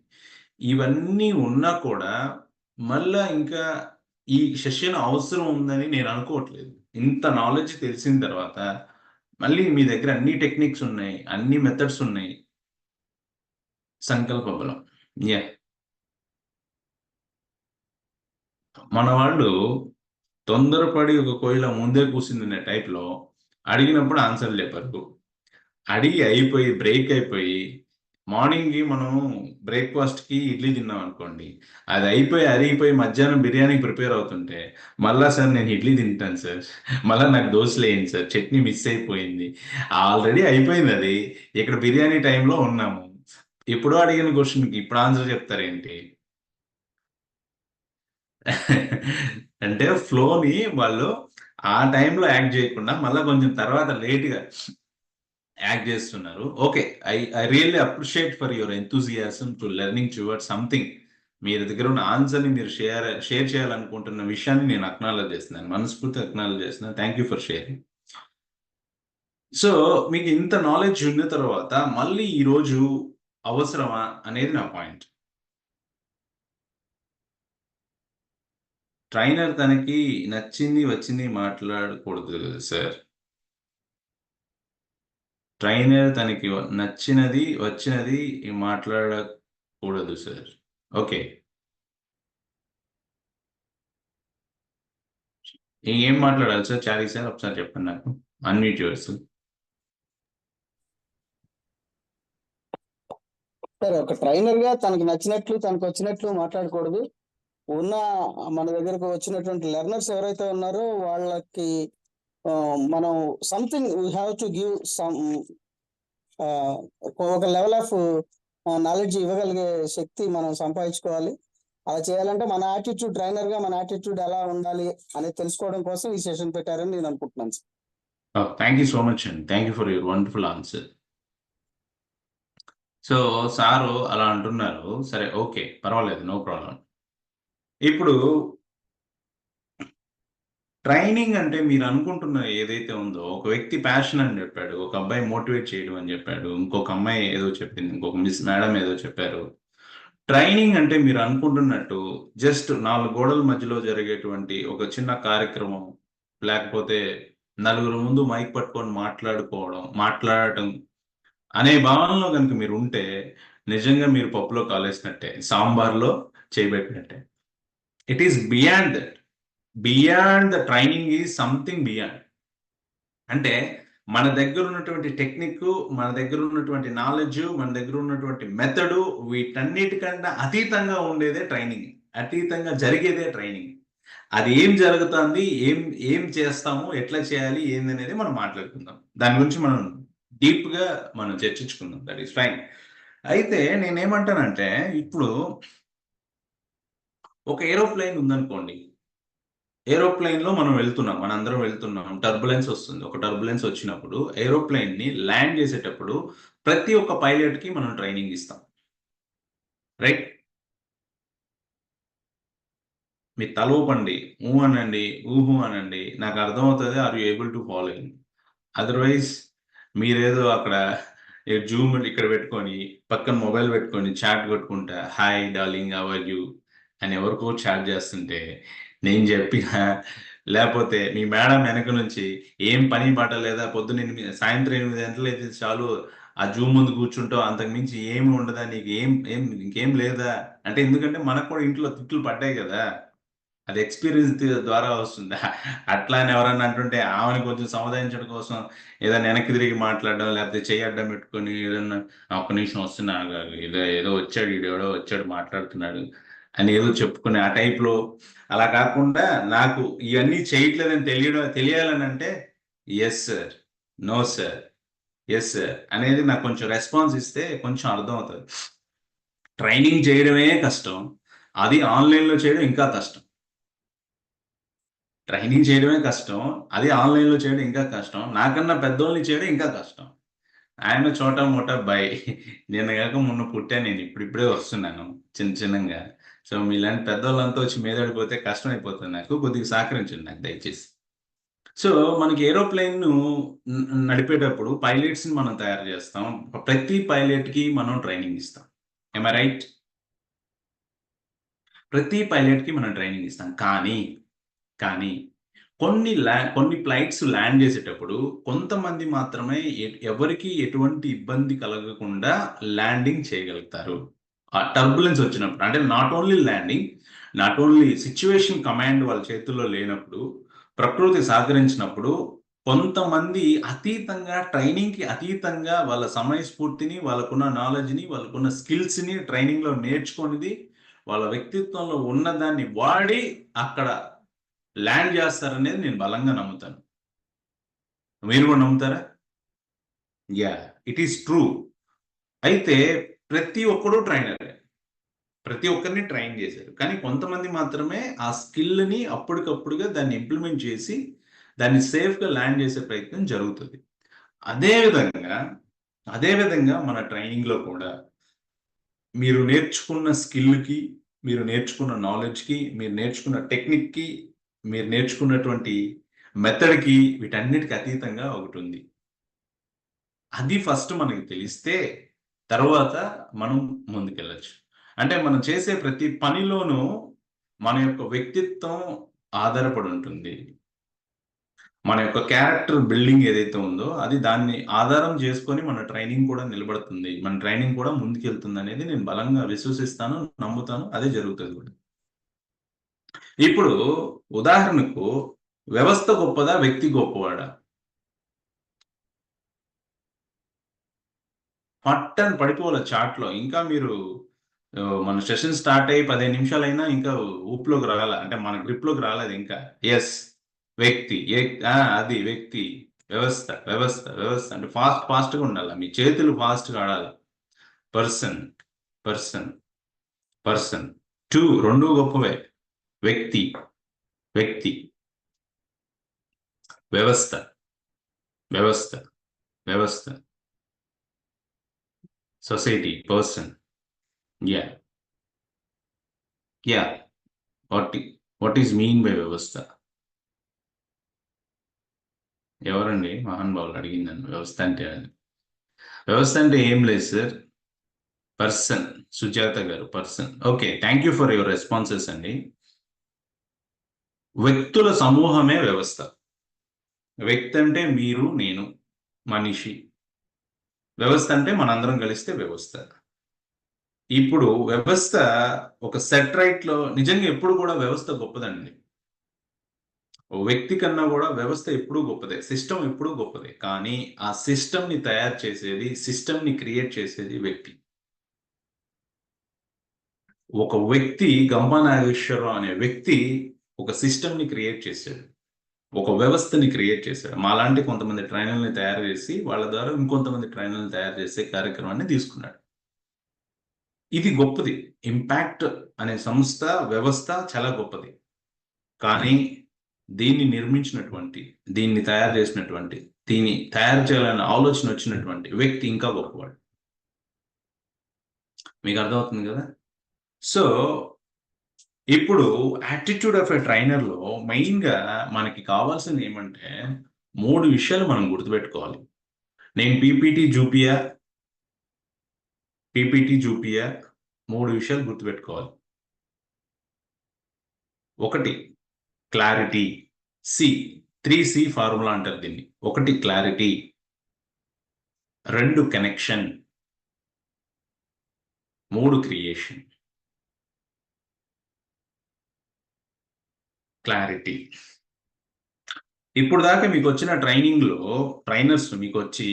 ఇవన్నీ ఉన్నా కూడా మళ్ళా ఇంకా ఈ సెషన్ అవసరం ఉందని నేను అనుకోవట్లేదు. ఇంత నాలెడ్జ్ తెలిసిన తర్వాత మళ్ళీ మీ దగ్గర అన్ని టెక్నిక్స్ ఉన్నాయి, అన్ని మెథడ్స్ ఉన్నాయి. సంకల్ప బలం. యా, మన వాళ్ళు తొందరపడి ఒక కోయిల ముందే కూర్చుందనే టైప్లో అడిగినప్పుడు ఆన్సర్లు చెప్పరు. అడిగి అయిపోయి బ్రేక్ అయిపోయి మార్నింగ్కి మనం బ్రేక్ఫాస్ట్కి ఇడ్లీ తిన్నాం అనుకోండి, అది అయిపోయి అరిగిపోయి మధ్యాహ్నం బిర్యానీకి ప్రిపేర్ అవుతుంటే మళ్ళా సార్ నేను ఇడ్లీ తింటాను సార్, మళ్ళీ నాకు దోశలు వేయండి సార్, చట్నీ మిస్ అయిపోయింది, ఆల్రెడీ అయిపోయింది అది, ఇక్కడ బిర్యానీ టైంలో ఉన్నాము, ఇప్పుడు అడిగిన క్వశ్చన్కి ఇప్పుడు ఆన్సర్ చెప్తారేంటి? అంటే ఫ్లోని వాళ్ళు ఆ టైంలో యాక్ట్ చేయకుండా మళ్ళీ కొంచెం తర్వాత లేట్గా యాక్ట్ చేస్తున్నారు. Okay, I really appreciate for your enthusiasm to learning towards something. మీరు దగ్గర ఉన్న ఆన్సర్ని మీరు షేర్ చేయాలనుకుంటున్న విషయాన్ని నేను అక్నాలెడ్జ్ చేస్తున్నాను, మనస్ఫూర్తి అక్నాలెడ్జ్ చేస్తున్నాను. Thank you for sharing. So మీకు ఇంత నాలెడ్జ్ ఉన్న తర్వాత మళ్ళీ ఈరోజు అవసరమా అనేది నా పాయింట్. ట్రైనర్ తనకి నచ్చింది వచ్చింది మాట్లాడకూడదు సార్. ట్రైనర్ తనకి నచ్చినది వచ్చినది మాట్లాడకూడదు సార్. ఓకే, ఏం మాట్లాడాలి సార్? చారీ సార్ ఒకసారి చెప్పండి నాకు. Unmute yours. సార్, ఒక ట్రైనర్ గా తనకు నచ్చినట్లు తనకు వచ్చినట్లు మాట్లాడకూడదు. ఉన్న మన దగ్గరకు వచ్చినటువంటి లెర్నర్స్ ఎవరైతే ఉన్నారో వాళ్ళకి మనం something we have to give some ఒక లెవెల్ ఆఫ్ నాలెడ్జ్ ఇవ్వగలిగే శక్తి మనం సంపాదించుకోవాలి. అలా చేయాలంటే మన యాటిట్యూడ్, ట్రైనర్ గా మన యాటిట్యూడ్ ఎలా ఉండాలి అనేది తెలుసుకోవడం కోసం ఈ సెషన్ పెట్టారని నేను అనుకుంటున్నాను sir. Thank you so much అండి. Thank you for your wonderful answer. So sir అలా అంటున్నారు, సరే ఓకే పర్వాలేదు, నో ప్రాబ్లం. ఇప్పుడు ట్రైనింగ్ అంటే మీరు అనుకుంటున్న ఏదైతే ఉందో, ఒక వ్యక్తి ప్యాషన్ అని చెప్పాడు, ఒక అబ్బాయి మోటివేట్ చేయడం అని చెప్పాడు, ఇంకొక అమ్మాయి ఏదో చెప్పింది, ఇంకొక మేడం ఏదో చెప్పారు. ట్రైనింగ్ అంటే మీరు అనుకుంటున్నట్టు జస్ట్ 4 గోడల మధ్యలో జరిగేటువంటి ఒక చిన్న కార్యక్రమం, లేకపోతే నలుగురు ముందు మైక్ పట్టుకొని మాట్లాడటం అనే భావనలో కనుక మీరు ఉంటే నిజంగా మీరు పప్పులో కాలేసినట్టే, సాంబార్లో చేయబెట్టినట్టే. It is beyond that. Beyond the training is something beyond. అంటే మన దగ్గర ఉన్నటువంటి టెక్నిక్, మన దగ్గర ఉన్నటువంటి నాలెడ్జ్, మన దగ్గర ఉన్నటువంటి మెథడు, వీటన్నిటికన్నా అతీతంగా ఉండేదే ట్రైనింగ్, అతీతంగా జరిగేదే ట్రైనింగ్. అది ఏం జరుగుతుంది, ఏం చేస్తాము, ఎట్లా చేయాలి, ఏందనేది మనం మాట్లాడుకుందాం. దాని గురించి మనం డీప్గా మనం చర్చించుకుందాం. That is fine. అయితే నేనేమంటానంటే, ఇప్పుడు ఒక ఏరోప్లేన్ ఉందనుకోండి, ఏరోప్లేన్లో మనం వెళ్తున్నాం, మనందరం వెళ్తున్నాం, టర్బులెన్స్ వస్తుంది. ఒక టర్బులెన్స్ వచ్చినప్పుడు ఏరోప్లేన్ని ల్యాండ్ చేసేటప్పుడు ప్రతి ఒక్క పైలట్కి మనం ట్రైనింగ్ ఇస్తాం, రైట్? మీ తల ఊపండి, ఊ అనండి, ఊహు అనండి, నాకు అర్థమవుతుంది. Are you able to follow in? Otherwise మీరేదో అక్కడ జూమ్ ఇక్కడ పెట్టుకొని పక్కన మొబైల్ పెట్టుకొని చాట్ కొట్టుకుంటా hi darling how are you అని ఎవరికో చాట్ చేస్తుంటే నేను చెప్పిన, లేకపోతే మీ మేడం వెనక నుంచి ఏం పని పాట లేదా, పొద్దున్న సాయంత్రం 8 గంటలు అయితే చాలు ఆ జూమ్ ముందు కూర్చుంటావు, అంతకు మించి ఏమి ఉండదా నీకు, ఇంకేం లేదా అంటే, ఎందుకంటే మనకు కూడా ఇంట్లో తిట్లు పడ్డాయి కదా, అది ఎక్స్పీరియన్స్ ద్వారా వస్తుంది. అట్లా అని ఎవరన్నా అంటుంటే ఆమెను కొంచెం సమాధానించడం కోసం ఏదైనా వెనక్కి తిరిగి మాట్లాడడం, లేకపోతే చెయ్యి అడ్డం పెట్టుకొని ఏదన్నా ఒక్క నిమిషం వస్తున్నా ఏదో వచ్చాడు, ఎవడో వచ్చాడు మాట్లాడుతున్నాడు అని ఏదో చెప్పుకునే ఆ టైప్లో. అలా కాకుండా నాకు ఇవన్నీ చేయట్లేదని తెలియాలని అంటే yes sir, no sir, yes sir అనేది నాకు కొంచెం రెస్పాన్స్ ఇస్తే కొంచెం అర్థం అవుతుంది. ట్రైనింగ్ చేయడమే కష్టం, అది ఆన్లైన్లో చేయడం ఇంకా కష్టం. ట్రైనింగ్ చేయడమే కష్టం, అది ఆన్లైన్లో చేయడం ఇంకా కష్టం, నాకన్నా పెద్దోళ్ళని చేయడం ఇంకా కష్టం. ఆయన చోట మూట బాయ్, నేను కాక మొన్న పుట్టాను, నేను ఇప్పుడిప్పుడే వస్తున్నాను చిన్నగా. సో మీలాంటి పెద్దోళ్ళంతా వచ్చి మీదడిపోతే కష్టం అయిపోతుంది, నాకు కొద్దిగా సహకరించండి నాకు దయచేసి. సో మనకి ఏరోప్లేన్ నడిపేటప్పుడు పైలట్స్ని మనం తయారు చేస్తాం, ప్రతి పైలట్కి మనం ట్రైనింగ్ ఇస్తాం. ఏమ రైట్? ప్రతి పైలట్కి మనం ట్రైనింగ్ ఇస్తాం. కానీ కొన్ని ఫ్లైట్స్ ల్యాండ్ చేసేటప్పుడు కొంతమంది మాత్రమే ఎవరికి ఎటువంటి ఇబ్బంది కలగకుండా ల్యాండింగ్ చేయగలుగుతారు. ఆ టర్బులెన్స్ వచ్చినప్పుడు, అంటే not only landing, not only situation command వాళ్ళ చేతుల్లో లేనప్పుడు, ప్రకృతి సహకరించినప్పుడు కొంతమంది అతీతంగా, ట్రైనింగ్కి అతీతంగా వాళ్ళ సమయస్ఫూర్తిని, వాళ్ళకున్న నాలెడ్జ్ని, వాళ్ళకున్న స్కిల్స్ని ట్రైనింగ్లో నేర్చుకునేది, వాళ్ళ వ్యక్తిత్వంలో ఉన్నదాన్ని వాడి అక్కడ ల్యాండ్ చేస్తారనేది నేను బలంగా నమ్ముతాను. మీరు కూడా నమ్ముతారా? Yeah, it is true. అయితే ప్రతి ఒక్కరూ ట్రైనరే, ప్రతి ఒక్కరిని ట్రైన్ చేశారు, కానీ కొంతమంది మాత్రమే ఆ స్కిల్ని అప్పటికప్పుడుగా దాన్ని ఇంప్లిమెంట్ చేసి దాన్ని సేఫ్గా ల్యాండ్ చేసే ప్రయత్నం జరుగుతుంది. అదేవిధంగా మన ట్రైనింగ్లో కూడా మీరు నేర్చుకున్న స్కిల్కి, మీరు నేర్చుకున్న నాలెడ్జ్కి, మీరు నేర్చుకున్న టెక్నిక్కి, మీరు నేర్చుకున్నటువంటి మెథడ్కి, వీటన్నిటికి అతీతంగా ఒకటి ఉంది. అది ఫస్ట్ మనకి తెలిస్తే తర్వాత మనం ముందుకెళ్ళచ్చు. అంటే మనం చేసే ప్రతి పనిలోనూ మన యొక్క వ్యక్తిత్వం ఆధారపడి ఉంటుంది. మన యొక్క క్యారెక్టర్ బిల్డింగ్ ఏదైతే ఉందో అది దాన్ని ఆధారం చేసుకొని మన ట్రైనింగ్ కూడా నిలబడుతుంది, మన ట్రైనింగ్ కూడా ముందుకెళ్తుంది అనేది నేను బలంగా విశ్వసిస్తాను, నమ్ముతాను. అదే జరుగుతుంది కూడా. ఇప్పుడు ఉదాహరణకు వ్యవస్థ గొప్పదా, వ్యక్తి గొప్పవాడా? పట్టని పడిపోవాలి చాట్లో. ఇంకా మీరు మన సెషన్ స్టార్ట్ అయ్యి 15 నిమిషాలైనా ఇంకా ఊపులోకి రాల, అంటే మన గ్రిప్లోకి రాలేదు ఇంకా. ఎస్, వ్యక్తి, అది వ్యక్తి, వ్యవస్థ అంటే ఫాస్ట్గా ఉండాలి, మీ చేతులు ఫాస్ట్గా ఆడాలి. పర్సన్ 2 రెండు గొప్పవే. వ్యక్తి, వ్యవస్థ. Society, person. Yeah. What is mean by వ్యవస్థ? ఎవరండి మహానుభావులు అడిగింది నన్ను వ్యవస్థ అంటే? వ్యవస్థ అంటే ఏం లేదు సార్, పర్సన్. సుజాత గారు, person. Okay, thank you for your responses అండి. వ్యక్తుల సమూహమే వ్యవస్థ. వ్యక్తి అంటే మీరు, నేను, మనిషి. వ్యవస్థ అంటే మనందరం కలిస్తే వ్యవస్థ. ఇప్పుడు వ్యవస్థ ఒక సెటరైట్‌లో నిజంగా ఎప్పుడు కూడా వ్యవస్థ గొప్పదండి. ఓ వ్యక్తి కన్నా కూడా వ్యవస్థ ఎప్పుడూ గొప్పదే. సిస్టమ్ ఎప్పుడూ గొప్పదే. కానీ ఆ సిస్టమ్‌ని తయారు చేసేది, సిస్టమ్‌ని క్రియేట్ చేసేది వ్యక్తి. ఒక వ్యక్తి గంపా నాగేశ్వరరావు అనే వ్యక్తి ఒక సిస్టమ్‌ని క్రియేట్ చేశాడు. ఒక వ్యవస్థని క్రియేట్ చేశాడు. మాలాంటి కొంతమంది ట్రైనర్‌లని తయారు చేసి, వాళ్ళ ద్వారా ఇంకొంతమంది ట్రైనర్‌లని తయారు చేసే కార్యక్రమాన్ని తీసుకున్నాడు. ఇది గొప్పది. ఇంపాక్ట్ అనే సంస్థ, వ్యవస్థ చాలా గొప్పది. కానీ దీన్ని నిర్మించినటువంటి, దీన్ని తయారు చేసినటువంటి, దీన్ని తయారు చేయాలనే ఆలోచన వచ్చినటువంటి వ్యక్తి ఇంకా గొప్పవాడు. మీకు అర్థమవుతుంది కదా? సో, ఇప్పుడు యాటిట్యూడ్ ఆఫ్ ఎ ట్రైనర్‌లో మెయిన్‌గా మనకి కావాల్సింది ఏమంటే 3 విషయాలు మనం గుర్తుపెట్టుకోవాలి. నేను పీపీటీ జూపియా 3 విషయాలు గుర్తుపెట్టుకోవాలి. 1 క్లారిటీ. 3C ఫార్ములా అంటారు దీన్ని. 1 క్లారిటీ, 2 కనెక్షన్, 3 క్రియేషన్. క్లారిటీ. ఇప్పుడు దాకా మీకు వచ్చిన ట్రైనింగ్‌లో ట్రైనర్స్ మీకొచ్చి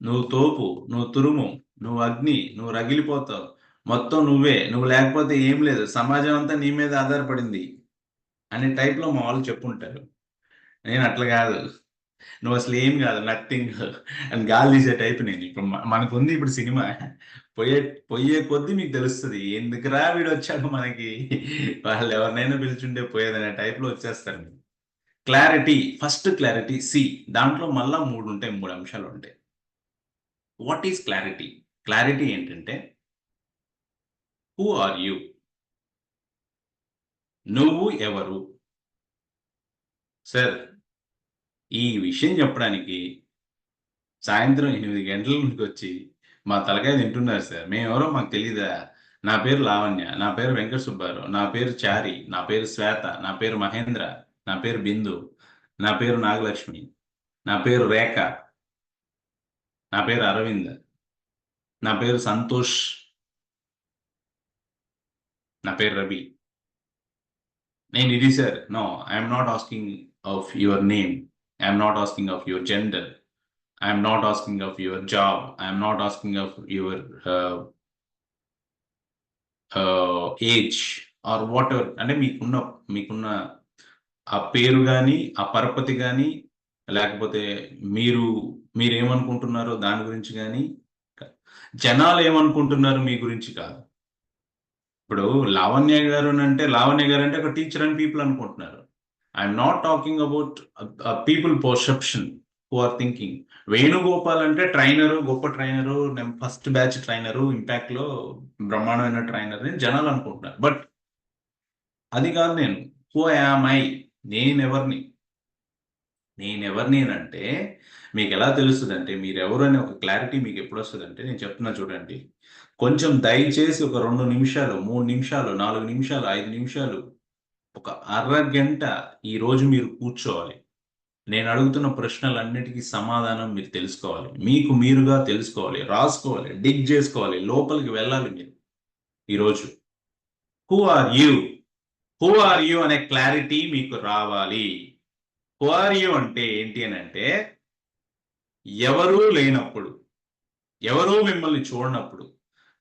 నువ్వు తోపు, నువ్వు తురుము, నువ్వు అగ్ని, నువ్వు రగిలిపోతావు, మొత్తం నువ్వే, నువ్వు లేకపోతే ఏం లేదు, సమాజం అంతా నీ మీద ఆధారపడింది అనే టైప్‌లో మా వాళ్ళు చెప్పుంటారు. నేను అట్లా కాదు. నువ్వు అసలు ఏం కాదు, నథింగ్ అని గాలి తీసే టైప్ నేను. ఇప్పుడు మనకుంది ఇప్పుడు సినిమా. పోయే కొద్దీ మీకు తెలుస్తుంది ఎందుకురా వీడొచ్చాడు మనకి, వాళ్ళు ఎవరినైనా పిలిచుంటే పోయేదనే టైప్‌లో వచ్చేస్తారు మీరు. క్లారిటీ, ఫస్ట్ క్లారిటీ దాంట్లో మళ్ళా 3 ఉంటాయి, 3 అంశాలు ఉంటాయి. What is clarity? క్లారిటీ ఏంటంటే హూ ఆర్ యూ? నువ్వు ఎవరు? సార్, ఈ విషయం చెప్పడానికి సాయంత్రం 8 గంటల నుంచి వచ్చి మా తలకాయ తింటున్నారు సార్. మేమెవరో మాకు తెలీదా? నా పేరు లావణ్య, నా పేరు వెంకట సుబ్బారావు, నా పేరు చారి, నా పేరు శ్వేత, నా పేరు మహేంద్ర, నా పేరు బిందు, నా పేరు నాగలక్ష్మి, నా పేరు రేఖ, నా పేరు అరవింద్, నా పేరు సంతోష్, నా పేరు రవి. నేను ఇది sir. No, I'm not asking of your name, I'm not asking of your gender, I'm not asking of your job, I'm not asking of your age or whatever. అంటే మీకున్న ఆ పేరు కానీ, ఆ పరపతి కానీ, లేకపోతే మీరేమనుకుంటున్నారో దాని గురించి కానీ, జనాలు ఏమనుకుంటున్నారు మీ గురించి కాదు. ఇప్పుడు లావణ్య గారు అంటే ఒక టీచర్ అని పీపుల్ అనుకుంటున్నారు. I'm not talking about people perception who are thinking. Venugopal అంటే ట్రైనరు, గొప్ప trainer, first batch trainer, impact లో బ్రహ్మాండమైన ట్రైనర్ అని జనాలు అనుకుంటున్నారు. బట్ అది కాదు. నేను హూ యామ్ ఐ? నేనెవరిని అంటే మీకు ఎలా తెలుస్తుంది అంటే మీరెవరు అనే ఒక క్లారిటీ మీకు ఎప్పుడు వస్తుంది అంటే, నేను చెప్తున్నా చూడండి. కొంచెం దయచేసి ఒక 2 నిమిషాలు, 3 నిమిషాలు, 4 నిమిషాలు, 5 నిమిషాలు, ఒక అరగంట ఈరోజు మీరు కూర్చోవాలి. నేను అడుగుతున్న ప్రశ్నలన్నిటికీ సమాధానం మీరు తెలుసుకోవాలి. మీకు మీరుగా తెలుసుకోవాలి, రాసుకోవాలి, డిగ్ చేసుకోవాలి, లోపలికి వెళ్ళాలి మీరు ఈరోజు. హూ ఆర్ యూ అనే క్లారిటీ మీకు రావాలి. హూ ఆర్ యూ అంటే ఏంటి అని అంటే, ఎవరూ లేనప్పుడు, ఎవరూ మిమ్మల్ని చూడనప్పుడు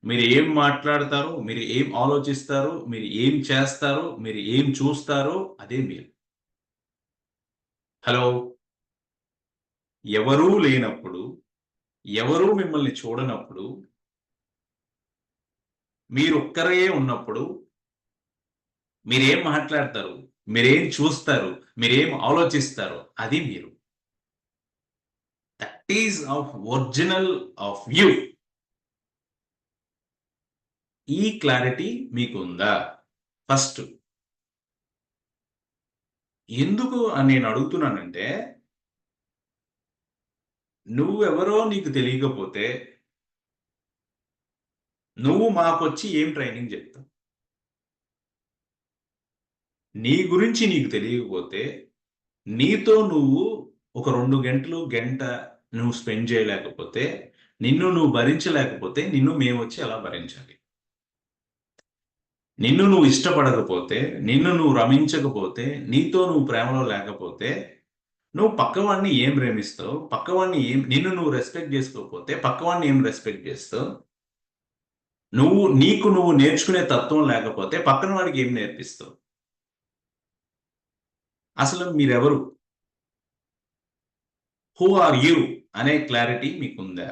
మీరు ఏం మాట్లాడతారు, మీరు ఏం ఆలోచిస్తారు, మీరు ఏం చేస్తారు, మీరు ఏం చూస్తారో అదే మీరు. హలో, ఎవరూ లేనప్పుడు, ఎవరూ మిమ్మల్ని చూడనప్పుడు, మీరు ఒక్కరే ఉన్నప్పుడు మీరేం మాట్లాడతారు, మీరేం చూస్తారు, మీరేం ఆలోచిస్తారు అది మీరు. That is of original of you. ఈ క్లారిటీ మీకు ఉందా? ఫస్ట్ ఎందుకు అని నేను అడుగుతున్నానంటే, నువ్వెవరో నీకు తెలియకపోతే నువ్వు మాకొచ్చి ఏం ట్రైనింగ్ చెప్తావు? నీ గురించి నీకు తెలియకపోతే నీతో నువ్వు ఒక 2 గంటలు, గంట నువ్వు స్పెండ్ చేయలేకపోతే, నిన్ను నువ్వు భరించలేకపోతే, నిన్ను మేమొచ్చి ఎలా భరించాలి? నిన్ను నువ్వు ఇష్టపడకపోతే, నిన్ను నువ్వు రమించకపోతే, నీతో నువ్వు ప్రేమలో లేకపోతే, నువ్వు పక్కవాడిని ఏం ప్రేమిస్తావు? పక్కవాడిని నిన్ను నువ్వు రెస్పెక్ట్ చేసుకోకపోతే, పక్కవాడిని ఏం రెస్పెక్ట్ చేస్తావు? నీకు నువ్వు నేర్చుకునే తత్వం లేకపోతే, పక్కన వాడికి ఏం నేర్పిస్తావు? అసలు మీరెవరు? హూ ఆర్ యూ అనే క్లారిటీ మీకుందా?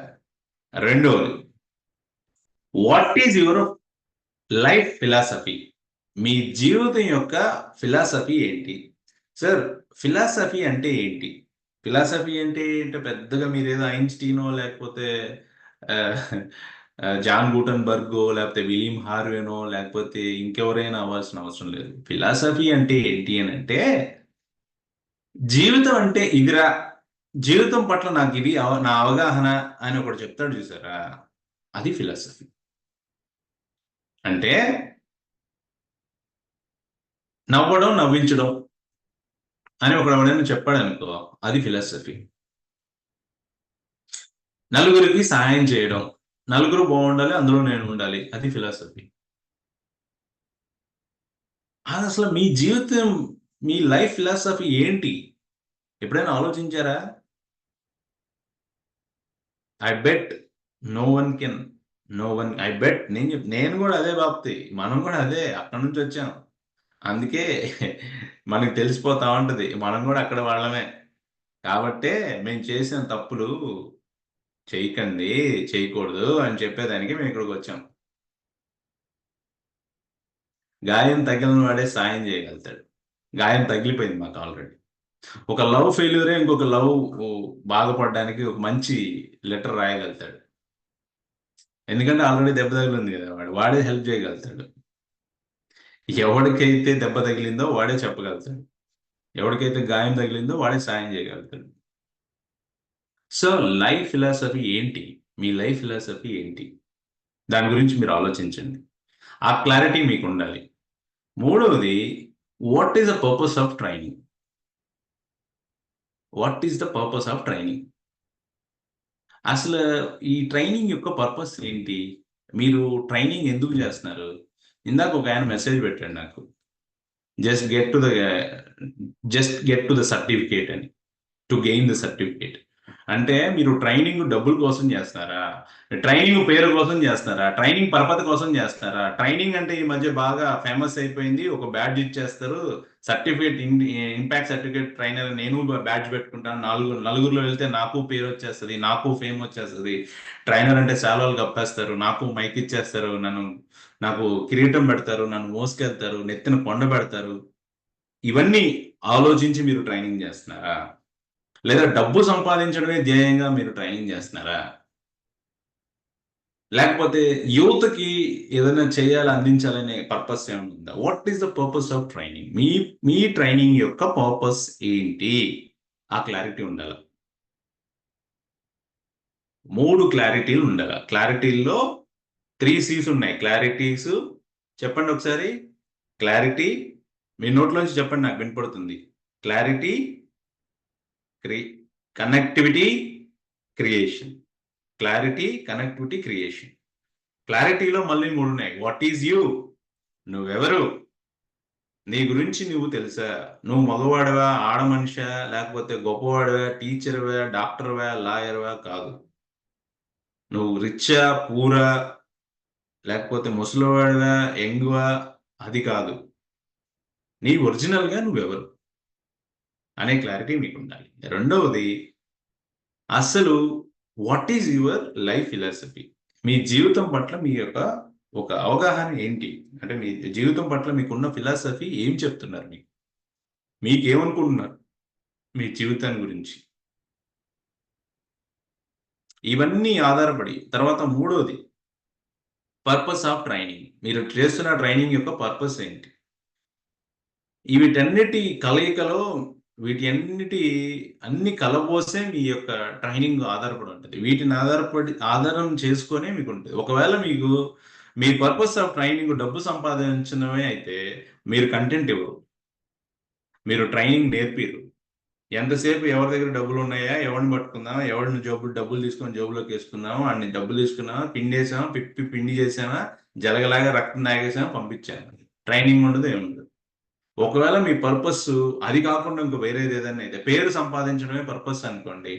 రెండోది, what is your life philosophy? మీ జీవితం యొక్క ఫిలాసఫీ ఏంటి? సార్, ఫిలాసఫీ అంటే ఏంటి? ఫిలాసఫీ అంటే పెద్దగా మీరేదో ఐన్స్టీనో లేకపోతే జాన్ గూటన్బర్గో లేకపోతే విలియం హార్వేనో లేకపోతే ఇంకెవరైనా అవ్వాల్సిన అవసరం లేదు. ఫిలాసఫీ అంటే ఏంటి అని అంటే, జీవితం అంటే ఇదిరా, జీవితం పట్ల నాకు ఇది నా అవగాహన అని ఒకటి చెప్తాడు చూసారా, అది ఫిలాసఫీ. అంటే నవ్వడం, నవ్వించడం అని ఒకడు ఎవడైనా చెప్పాడు అనుకో, అది ఫిలాసఫీ. నలుగురికి సహాయం చేయడం, నలుగురు బాగుండాలి, అందులో నేను ఉండాలి, అది ఫిలాసఫీ. అది అసలు మీ జీవితం, మీ లైఫ్ ఫిలాసఫీ ఏంటి? ఎప్పుడైనా ఆలోచించారా? I bet no one I bet నేను కూడా అదే బాప్తి, మనం కూడా అదే అక్కడ నుంచి వచ్చాం. అందుకే మనకి తెలిసిపోతా ఉంటది మనం కూడా అక్కడ వాళ్ళమే. కాబట్టే మేము చేసిన తప్పులు చేయకండి, చేయకూడదు అని చెప్పేదానికి మేము ఇక్కడికి వచ్చాం. గాయం తగిలిన వాడే సాయం చేయగలుగుతాడు. గాయం తగిలిపోయింది మాకు ఆల్రెడీ. ఒక లవ్ ఫెయిల్యూరే ఇంకొక లవ్ బాగుపడడానికి ఒక మంచి లెటర్ రాయగలుగుతాడు. ఎందుకంటే ఆల్రెడీ దెబ్బ తగిలింది కదా, వాడే హెల్ప్ చేయగలుగుతాడు. ఎవరికైతే దెబ్బ తగిలిందో వాడే చెప్పగలుగుతాడు, ఎవరికైతే గాయం తగిలిందో వాడే సాయం చేయగలుగుతాడు. సో లైఫ్ ఫిలాసఫీ ఏంటి? మీ లైఫ్ ఫిలాసఫీ ఏంటి? దాని గురించి మీరు ఆలోచించండి. ఆ క్లారిటీ మీకు ఉండాలి. మూడవది, what is the purpose of training? What is the purpose of training? అసలు ఈ ట్రైనింగ్ యొక్క పర్పస్ ఏంటి? మీరు ట్రైనింగ్ ఎందుకు చేస్తున్నారు? ఇందాక ఒక ఆయన మెసేజ్ పెట్టాడు నాకు, just get to the certificate అని, టు గెయిన్ ద సర్టిఫికేట్. అంటే మీరు ట్రైనింగ్ డబ్బుల కోసం చేస్తారా? ట్రైనింగ్ పేరు కోసం చేస్తారా? ట్రైనింగ్ పర్పస్ కోసం చేస్తారా? ట్రైనింగ్ అంటే ఈ మధ్య బాగా ఫేమస్ అయిపోయింది, ఒక బ్యాడ్జ్ ఇచ్చేస్తారు, సర్టిఫికేట్, ఇంపాక్ట్ సర్టిఫికేట్ ట్రైనర్, నేను బ్యాడ్జ్ పెట్టుకుంటాను, నలుగురిలో వెళ్తే నాకు పేరు వచ్చేస్తుంది, నాకు ఫేమ్ వచ్చేస్తుంది. ట్రైనర్ అంటే శాలువాలు కప్పేస్తారు, నాకు మైక్ ఇచ్చేస్తారు, నాకు కిరీటం పెడతారు, నన్ను మోసుకెళ్తారు, నెత్తిన కొండ పెడతారు. ఇవన్నీ ఆలోచించి మీరు ట్రైనింగ్ చేస్తున్నారా? లేదా డబ్బు సంపాదించడమే ధ్యేయంగా మీరు ట్రైనింగ్ చేస్తున్నారా? లేకపోతే యూత్కి ఏదైనా చేయాలి, అందించాలనే పర్పస్ ఏమైనా ఉందా? What is the purpose of training? Me training యొక్క పర్పస్ ఏంటి? ఆ క్లారిటీ ఉండాలి. 3 క్లారిటీలు ఉండాలి. క్లారిటీల్లో 3 C's ఉన్నాయి. క్లారిటీస్ చెప్పండి ఒకసారి. క్లారిటీ, మీ నోట్లోంచి చెప్పండి, నాకు వినపడుతుంది. Clarity, connectivity, creation. Clarity, connectivity, creation. క్లారిటీలో మళ్ళీ 3 ఉన్నాయి. What is you? నువ్వెవరు? నీ గురించి నువ్వు తెలుసా? నువ్వు మగవాడవా, ఆడ మనిషా, లేకపోతే గొప్పవాడవా, టీచర్వా, డాక్టర్వా, లాయర్వా? కాదు. నువ్వు రిచ్చా, పూరా, లేకపోతే ముసలివాడివా, యంగ్వా, అది కాదు. నీ ఒరిజినల్గా నువ్వెవరు అనే క్లారిటీ మీకు ఉండాలి. రెండవది, అసలు what is your life philosophy? మీ జీవితం పట్ల మీ యొక్క ఒక అవగాహన ఏంటి? అంటే మీ జీవితం పట్ల మీకున్న ఫిలాసఫీ ఏం చెప్తున్నారు? మీకేమనుకుంటున్నారు మీ జీవితాన్ని గురించి? ఇవన్నీ ఆధారపడి తర్వాత మూడోది, పర్పస్ ఆఫ్ ట్రైనింగ్. మీరు చేస్తున్న ట్రైనింగ్ యొక్క పర్పస్ ఏంటి? వీటన్నిటి కలయికలో అన్ని కలబోసే మీ యొక్క ట్రైనింగ్ ఆధారపడి ఉంటుంది. వీటిని ఆధారం చేసుకునే మీకు ఉంటుంది. ఒకవేళ మీకు మీ పర్పస్ ఆఫ్ ట్రైనింగ్ డబ్బు సంపాదించడమే అయితే మీరు కంటెంట్ ఇవ్వరు, మీరు ట్రైనింగ్ నేర్పిరు. ఎంతసేపు ఎవరి దగ్గర డబ్బులు ఉన్నాయా, ఎవరిని పట్టుకుందామా, ఎవరిని డబ్బులు తీసుకొని జోబులోకి వేసుకుందామా, వాడిని డబ్బులు తీసుకున్నామా, పిండేసామా, పిండి చేసామా, జలగలాగా రక్తం తాగేసామా, పంపించాను. ట్రైనింగ్ ఉండదు, ఏముండదు. ఒకవేళ మీ పర్పస్ అది కాకుండా ఇంకో వేరేది ఏదైనా అయితే, పేరు సంపాదించడమే పర్పస్ అనుకోండి,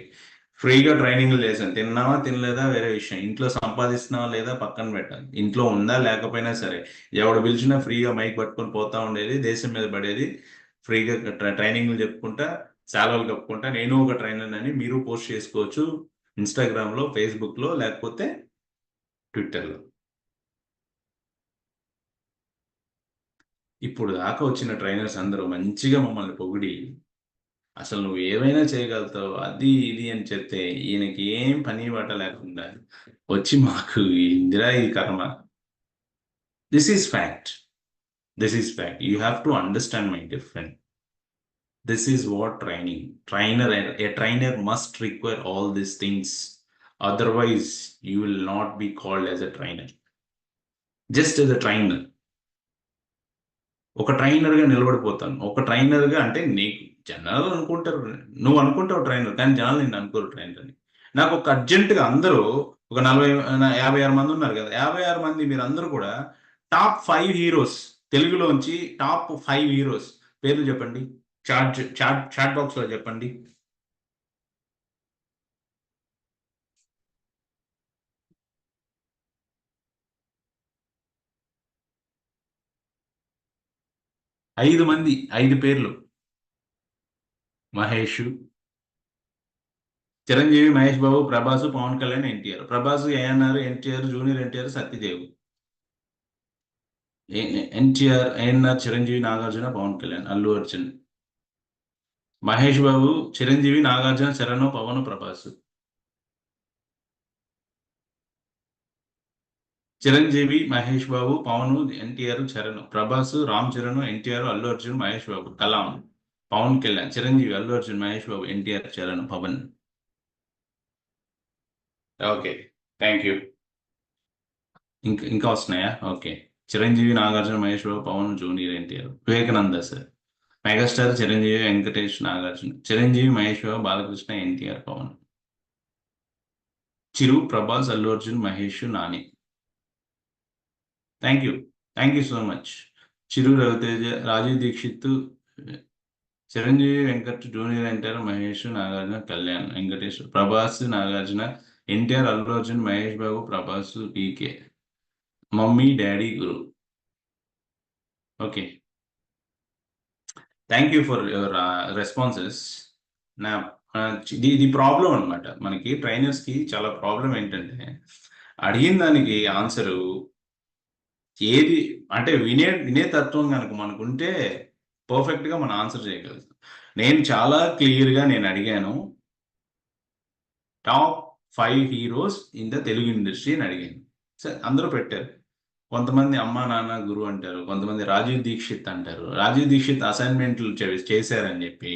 ఫ్రీగా ట్రైనింగ్లు చేశాను. తిన్నావా తినలేదా వేరే విషయం, ఇంట్లో సంపాదిస్తున్నావా లేదా పక్కన పెట్టాలి. ఇంట్లో ఉందా లేకపోయినా సరే, ఎవడు పిలిచినా ఫ్రీగా మైక్ పట్టుకొని పోతా ఉండేది, దేశం మీద పడేది, ఫ్రీగా ట్రైనింగ్లు చెప్పుకుంటా, సెలవులు కప్పుకుంటా. నేను ఒక ట్రైనర్ అని మీరు పోస్ట్ చేసుకోవచ్చు ఇన్స్టాగ్రామ్లో, ఫేస్బుక్లో, లేకపోతే ట్విట్టర్లో. ఇప్పుడు దాకా వచ్చిన ట్రైనర్స్ అందరూ మంచిగా మమ్మల్ని పొగిడి, అసలు నువ్వు ఏమైనా చేయగలుగుతావు అది ఇది అని చెప్తే, ఈయనకి ఏం పని బాట లేకుండా వచ్చి మాకు ఇందిరా ఈ కర్మ. This is fact. This is fact. You have to understand my different. This is what training. A trainer must require all these things. Otherwise, you will not be called as a trainer. Just as a trainer. ఒక ట్రైనర్గా నిలబడిపోతాను. ఒక ట్రైనర్గా అంటే నీకు జనాలు అనుకుంటారు, నువ్వు అనుకుంటావు trainer, కానీ జనాలు నేను అనుకోరు ట్రైనర్ అని. నాకు ఒక అర్జెంటుగా అందరూ ఒక 56 మంది ఉన్నారు కదా, 56 మంది మీరు అందరూ కూడా టాప్ 5 హీరోస్, తెలుగులోంచి టాప్ 5 హీరోస్ పేర్లు చెప్పండి. చాట్ బాక్స్ లో చెప్పండి. ఐదు మంది, 5 పేర్లు. Mahesh, Chiranjeevi, Mahesh Babu, Prabhas, Pawan Kalyan, NTR. Prabhas, ANR, NTR, junior NTR, Satyadev. NTR, ANR, Chiranjeevi, Nagarjuna, Pawan Kalyan, Allu Arjun. Mahesh Babu, Chiranjeevi, Nagarjuna, Charan, Pawan, Prabhas. Chiranjeevi, Mahesh Babu, Pawan, NTR, Charan, Prabhas, Ram Charan, NTR, Allu Arjun, Mahesh Babu, Kalam, Pawan Kalyan, Chiranjeevi, Allu Arjun, Mahesh Babu, NTR, Charan, Pawan. Okay, thank you. ఇంకా వస్తున్నాయా? Okay. Chiranjeevi, Nagarjuna, Mahesh Babu, Pawan, junior NTR. Vivekananda sir, megastar, Chiranjeevi, Venkatesh, Nagarjuna. Chiranjeevi, Mahesh Babu, Balakrishna, NTR, Pawan. Chiru, Prabhas, Allu Arjun, Mahesh, Nani. Thank you so much. Chiru, Raviteja, Rajiv Dixit, Chiranjeevi, Venkat, junior NTR, Mahesh, Nagarjuna, Kalyan, Venkatesh, Prabhas, Nagarjuna, NTR, Allu Arjun, Mahesh Babu, Prabhas, PK, mummy, daddy, Guru. Okay, thank you for your responses. నా ఇది ప్రాబ్లం అనమాట. మనకి ట్రైనర్స్కి చాలా ప్రాబ్లం ఏంటంటే, అడిగిన దానికి ఆన్సరు ఏది అంటే వినే తత్వం కనుక మనకుంటే పర్ఫెక్ట్గా మనం ఆన్సర్ చేయగలుగుతాం. నేను చాలా క్లియర్గా నేను అడిగాను, top 5 heroes in the Telugu industry అని అడిగాను. సరే, అందరూ పెట్టారు. కొంతమంది అమ్మా నాన్న గురు అంటారు, కొంతమంది రాజీవ్ దీక్షిత్ అంటారు. రాజీవ్ దీక్షిత్ అసైన్మెంట్లు చేశారని చెప్పి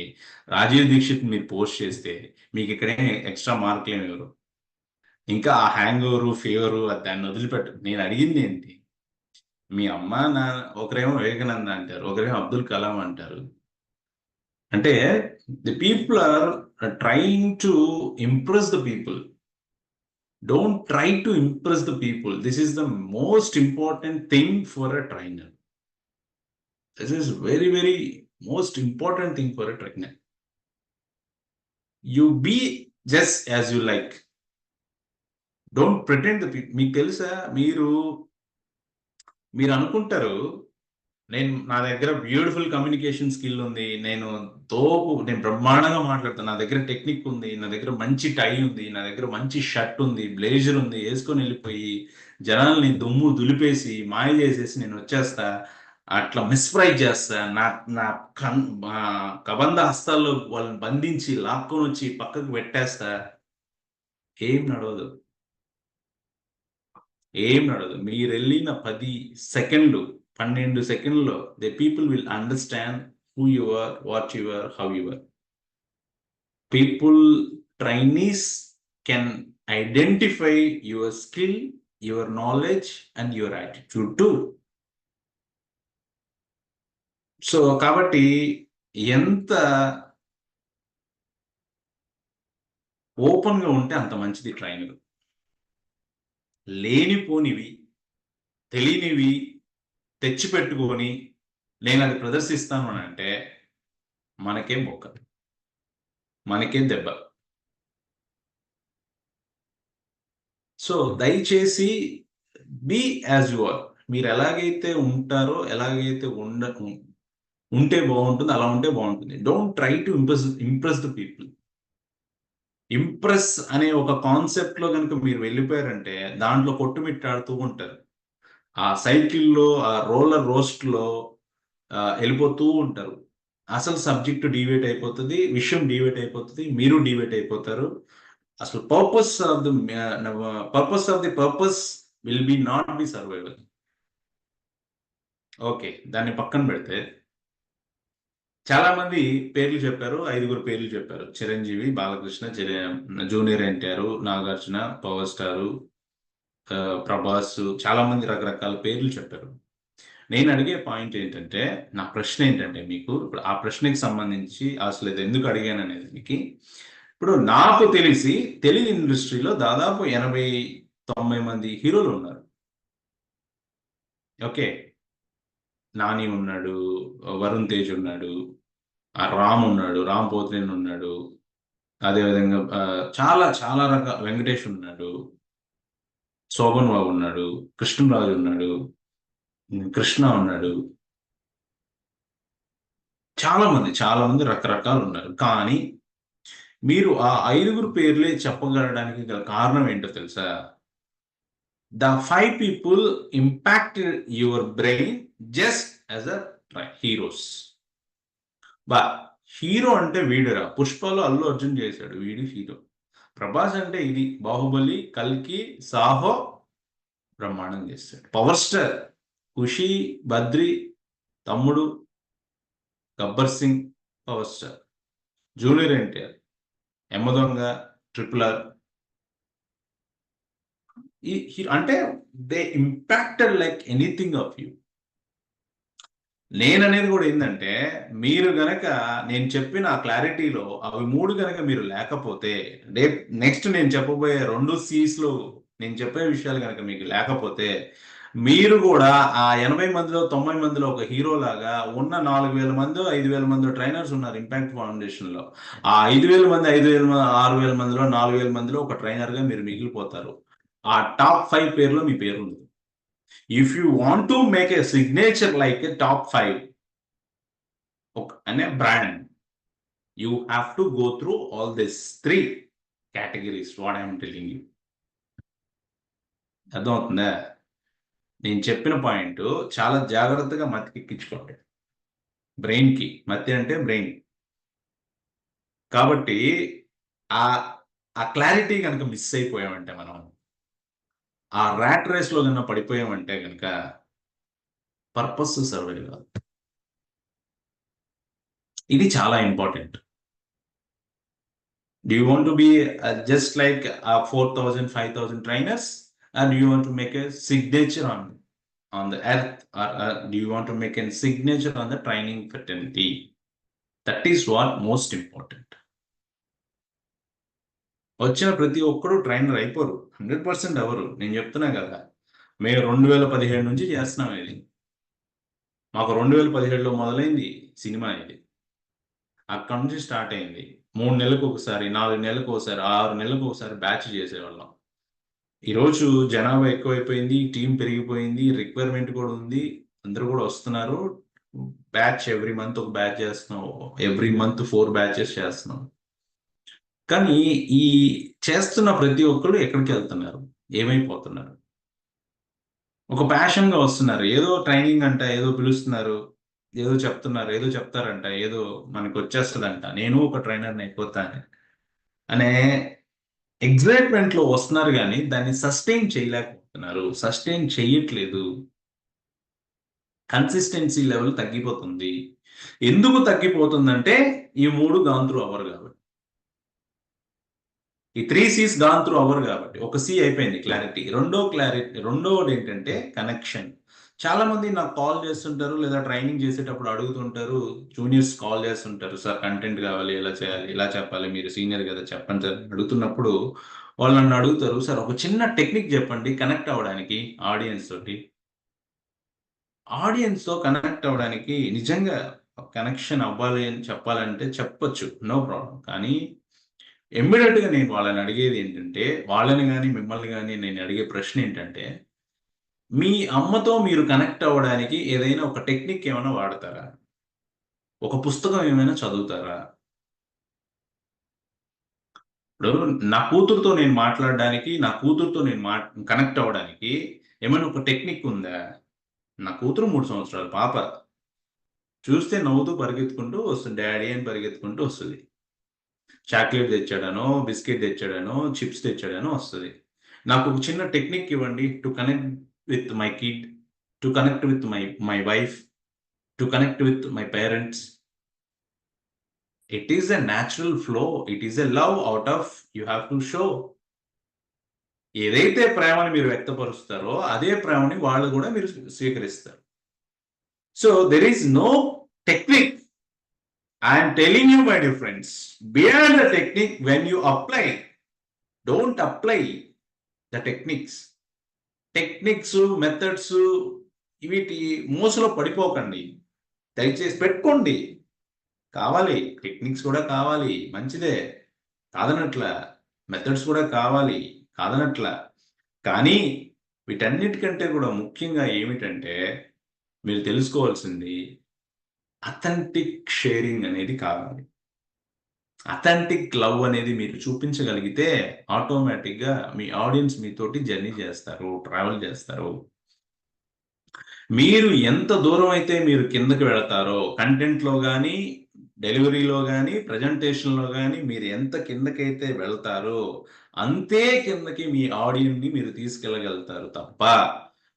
రాజీవ్ దీక్షిత్ మీరు పోస్ట్ చేస్తే మీకు ఇక్కడే ఎక్స్ట్రా మార్కులు ఏమి ఇవ్వరు. ఇంకా ఆ హ్యాంగ్ ఓవరు, ఫీవరు దాన్ని వదిలిపెట్టు. నేను అడిగింది ఏంటి, మీ అమ్మ నాన్న ఒకరేమో వివేకానంద అంటారు, ఒకరేమో అబ్దుల్ కలాం అంటారు. అంటే the people are trying to impress the people. Don't try to impress the people. This is the most important thing for a trainer. This is very, very most important thing for a trainer. You be just as you like. Don't pretend the people. మీకు తెలుసా, మీరు అనుకుంటారు నా దగ్గర beautiful communication skill ఉంది, నేను బ్రహ్మాండంగా మాట్లాడతాను, నా దగ్గర టెక్నిక్ ఉంది, నా దగ్గర మంచి టై ఉంది, నా దగ్గర మంచి షర్ట్ ఉంది, బ్లేజర్ ఉంది, వేసుకొని వెళ్ళిపోయి జనాల్ని దుమ్ము దులిపేసి మాయ చేసేసి నేను వచ్చేస్తా, అట్లా మిస్ప్రైజ్ చేస్తా, నా కబంధ హస్తాల్లో వాళ్ళని బంధించి లాక్కొని వచ్చి పక్కకు పెట్టేస్తా. ఏం నడవదు. మీరు వెళ్ళిన 10 సెకండ్లు 12 సెకండ్లో the people will understand who you are, what you are, how you are. People, trainees can identify your skill, your knowledge and your attitude too. So కాబట్టి ఎంత ఓపెన్గా ఉంటే అంత మంచిది ట్రైనర్. లేనిపోనివి తెలియనివి తెచ్చిపెట్టుకొని నేను అది ప్రదర్శిస్తాను అని అంటే మనకే మొక్క, మనకే దెబ్బ. సో దయచేసి బీ యాజ్ యు ఆర్. మీరు ఎలాగైతే ఉంటారో, ఎలాగైతే ఉంటే బాగుంటుంది, అలా ఉంటే బాగుంటుంది. Don't try to impress the people. Impress అనే ఒక కాన్సెప్ట్లో కనుక మీరు వెళ్ళిపోయారంటే దాంట్లో కొట్టుమిట్టాడుతూ ఉంటారు. ఆ సైకిల్లో, ఆ రోలర్ రోస్ట్లో వెళ్ళిపోతూ ఉంటారు. అసలు సబ్జెక్టు డివేట్ అయిపోతుంది, విషయం డివేట్ అయిపోతుంది, మీరు డివేట్ అయిపోతారు. అసలు purpose of the purpose will be not be survival. Okay, దాన్ని పక్కన పెడితే చాలా మంది పేర్లు చెప్పారు, 5 పేర్లు చెప్పారు. Chiranjeevi, Balakrishna, junior NTR, Nagarjuna, power star, Prabhas, చాలా మంది రకరకాల పేర్లు చెప్పారు. నేను అడిగే పాయింట్ ఏంటంటే, నా ప్రశ్న ఏంటంటే మీకు ఇప్పుడు ఆ ప్రశ్నకి సంబంధించి అసలు ఇది ఎందుకు అడిగాను అనేది మీకు, ఇప్పుడు నాకు తెలిసి తెలుగు ఇండస్ట్రీలో దాదాపు 80-90 మంది హీరోలు ఉన్నారు. ఓకే, నాని ఉన్నాడు, వరుణ్ తేజ్ ఉన్నాడు, రామ్ ఉన్నాడు, రామ్ పోత్రేన్ ఉన్నాడు, అదేవిధంగా చాలా చాలా రకాల వెంకటేష్ ఉన్నాడు, శోభన్ బాబు ఉన్నాడు, కృష్ణరాజు ఉన్నాడు, కృష్ణ ఉన్నాడు, చాలా మంది రకరకాలు ఉన్నారు. కానీ మీరు ఆ 5 పేర్లే చెప్పగలడానికి గల కారణం ఏంటో తెలుసా? The 5 people impacted your brain just as a heroes. Hero అంటే వీడురా, పుష్పలో అల్లు అర్జున్ చేశాడు, వీడు హీరో. ప్రభాస్ అంటే ఇది, బాహుబలి, కల్కి, సాహో బ్రహ్మాండం చేస్తాడు. పవర్ స్టార్ ఖుషి, బద్రి, తమ్ముడు, Gabbar Singh, power star. Junior NTR, Yamadonga, RRR. అంటే they impacted like anything of you. నేననేది కూడా ఏంటంటే, మీరు గనక నేను చెప్పిన ఆ క్లారిటీలో అవి 3 గనక మీరు లేకపోతే, నెక్స్ట్ నేను చెప్పబోయే 2 C's నేను చెప్పే విషయాలు కనుక మీకు లేకపోతే, మీరు కూడా ఆ 80 మందిలో 90 మందిలో ఒక హీరో లాగా ఉన్న 4000 మంది 5000 మంది ట్రైనర్స్ ఉన్నారు ఇంపాక్ట్ ఫౌండేషన్లో. ఆ 5000 మంది 6000 మందిలో 4000 మందిలో ఒక ట్రైనర్గా మీరు మిగిలిపోతారు. ఆ టాప్ 5 పేర్లో మీ పేరు ఉంది. If you want to make a signature like a top 5 and a brand, you have to go through all these 3 categories, what I am telling you. అర్థమవుతుందా? నేను చెప్పిన పాయింట్ చాలా జాగ్రత్తగా మతికెక్కించుకోండి. బ్రెయిన్కి, మతి అంటే బ్రెయిన్. కాబట్టి ఆ క్లారిటీ కనుక మిస్ అయిపోయామంటే, మనం ఆ ర్యాట్ రేస్లో కన్నా పడిపోయామంటే కనుక పర్పస్ సర్వే కాదు. ఇది చాలా important. Do you want to be just like 4,000, 5,000 trainers, or do you want to make a signature on the earth, or do you want to make a signature on the training fraternity? That is what most important. వచ్చిన ప్రతి ఒక్కరు trainer అయిపోరు, 100% ఎవరు. నేను చెప్తున్నా కదా, మేము 2017 నుంచి చేస్తున్నాం. ఇది మాకు 2017లో మొదలైంది సినిమా. ఇది అక్కడ నుంచి స్టార్ట్ అయింది. 3 నెలలకు ఒకసారి, 4 నెలలకు ఒకసారి, 6 నెలలకు ఒకసారి బ్యాచ్ చేసేవాళ్ళం. ఈరోజు జనాభా ఎక్కువైపోయింది, టీం పెరిగిపోయింది, రిక్వైర్మెంట్ కూడా ఉంది, అందరూ కూడా వస్తున్నారు. బ్యాచ్ ఎవ్రీ మంత్ ఒక బ్యాచ్ చేస్తున్నాం, ఎవ్రీ మంత్ 4 బ్యాచెస్ చేస్తున్నాం. కానీ ఈ చేస్తున్న ప్రతి ఒక్కరు ఎక్కడికి వెళ్తున్నారు, ఏమైపోతున్నారు? ఒక ప్యాషన్గా వస్తున్నారు, ఏదో ట్రైనింగ్ అంట, ఏదో పిలుస్తున్నారు, ఏదో చెప్తున్నారు, ఏదో చెప్తారంట, ఏదో మనకు వచ్చేస్తుందంట, నేను ఒక ట్రైనర్ని అయిపోతాను అనే ఎగ్జైట్మెంట్లో వస్తున్నారు. కానీ దాన్ని సస్టైన్ చేయలేకపోతున్నారు, సస్టైన్ చేయట్లేదు. కన్సిస్టెన్సీ లెవెల్ తగ్గిపోతుంది. ఎందుకు తగ్గిపోతుందంటే ఈ 3 గాన్ త్రూ అవర్ కాబట్టి, ఈ 3 C's గాన్ త్రూ అవర్ కాబట్టి. ఒక C అయిపోయింది, క్లారిటీ. రెండోది ఏంటంటే కనెక్షన్. చాలా మంది నాకు కాల్ చేస్తుంటారు, లేదా ట్రైనింగ్ చేసేటప్పుడు అడుగుతుంటారు. జూనియర్స్ కాల్ చేస్తుంటారు, సార్ కంటెంట్ కావాలి, ఎలా చేయాలి, ఇలా చెప్పాలి, మీరు సీనియర్ కదా చెప్పండి సార్ అడుగుతున్నప్పుడు వాళ్ళు నన్ను అడుగుతారు, సార్ ఒక చిన్న టెక్నిక్ చెప్పండి కనెక్ట్ అవ్వడానికి ఆడియన్స్ తోటి. ఆడియన్స్ తో కనెక్ట్ అవ్వడానికి నిజంగా కనెక్షన్ అవ్వాలి అని చెప్పాలంటే చెప్పొచ్చు, నో ప్రాబ్లం. కానీ ఇమ్మీడియట్ గా నేను వాళ్ళని అడిగేది ఏంటంటే, వాళ్ళని కానీ మిమ్మల్ని కానీ నేను అడిగే ప్రశ్న ఏంటంటే, మీ అమ్మతో మీరు కనెక్ట్ అవ్వడానికి ఏదైనా ఒక టెక్నిక్ ఏమైనా వాడతారా? ఒక పుస్తకం ఏమైనా చదువుతారా? ఇప్పుడు నా కూతురుతో నేను మాట్లాడడానికి, నా కూతురుతో నేను కనెక్ట్ అవ్వడానికి ఏమైనా ఒక టెక్నిక్ ఉందా? నా కూతురు 3 సంవత్సరాల పాప. చూస్తే నవ్వుతూ పరిగెత్తుకుంటూ వస్తుంది, డాడీ అని పరిగెత్తుకుంటూ వస్తుంది. చాక్లెట్ తెచ్చాడనో, బిస్కెట్ తెచ్చాడనో, చిప్స్ తెచ్చాడనో వస్తుంది. నాకు ఒక చిన్న టెక్నిక్ ఇవ్వండి to connect with my kid, to connect with my wife, to connect with my parents. It is a natural flow. It is a love out of you have to show. ఏదైతే ప్రేమని మీరు వ్యక్తపరుస్తారో అదే ప్రేమని వాళ్ళు కూడా మీరు స్వీకరిస్తారు. So there is no technique. I'm telling you my dear friends, beyond the technique when you apply, don't apply the techniques. Techniques, methods వీటి మోసలో పడిపోకండి. దయచేసి పెట్టుకోండి, కావాలి టెక్నిక్స్ కూడా కావాలి, మంచిదే కాదనట్ల, మెథడ్స్ కూడా కావాలి కాదనట్ల. కానీ వీటన్నిటికంటే కూడా ముఖ్యంగా ఏమిటంటే మీరు తెలుసుకోవాల్సింది అథెంటిక్ షేరింగ్ అనేది కావాలి. అథెంటిక్ లవ్ అనేది మీరు చూపించగలిగితే ఆటోమేటిక్గా మీ ఆడియన్స్ మీతోటి జర్నీ చేస్తారు, ట్రావెల్ చేస్తారు. మీరు ఎంత దూరం అయితే మీరు కిందకి వెళతారో కంటెంట్లో కానీ, డెలివరీలో కానీ, ప్రజెంటేషన్లో కానీ మీరు ఎంత కిందకైతే వెళ్తారో అంతే కిందకి మీ ఆడియన్ని మీరు తీసుకెళ్ళగలుగుతారు తప్ప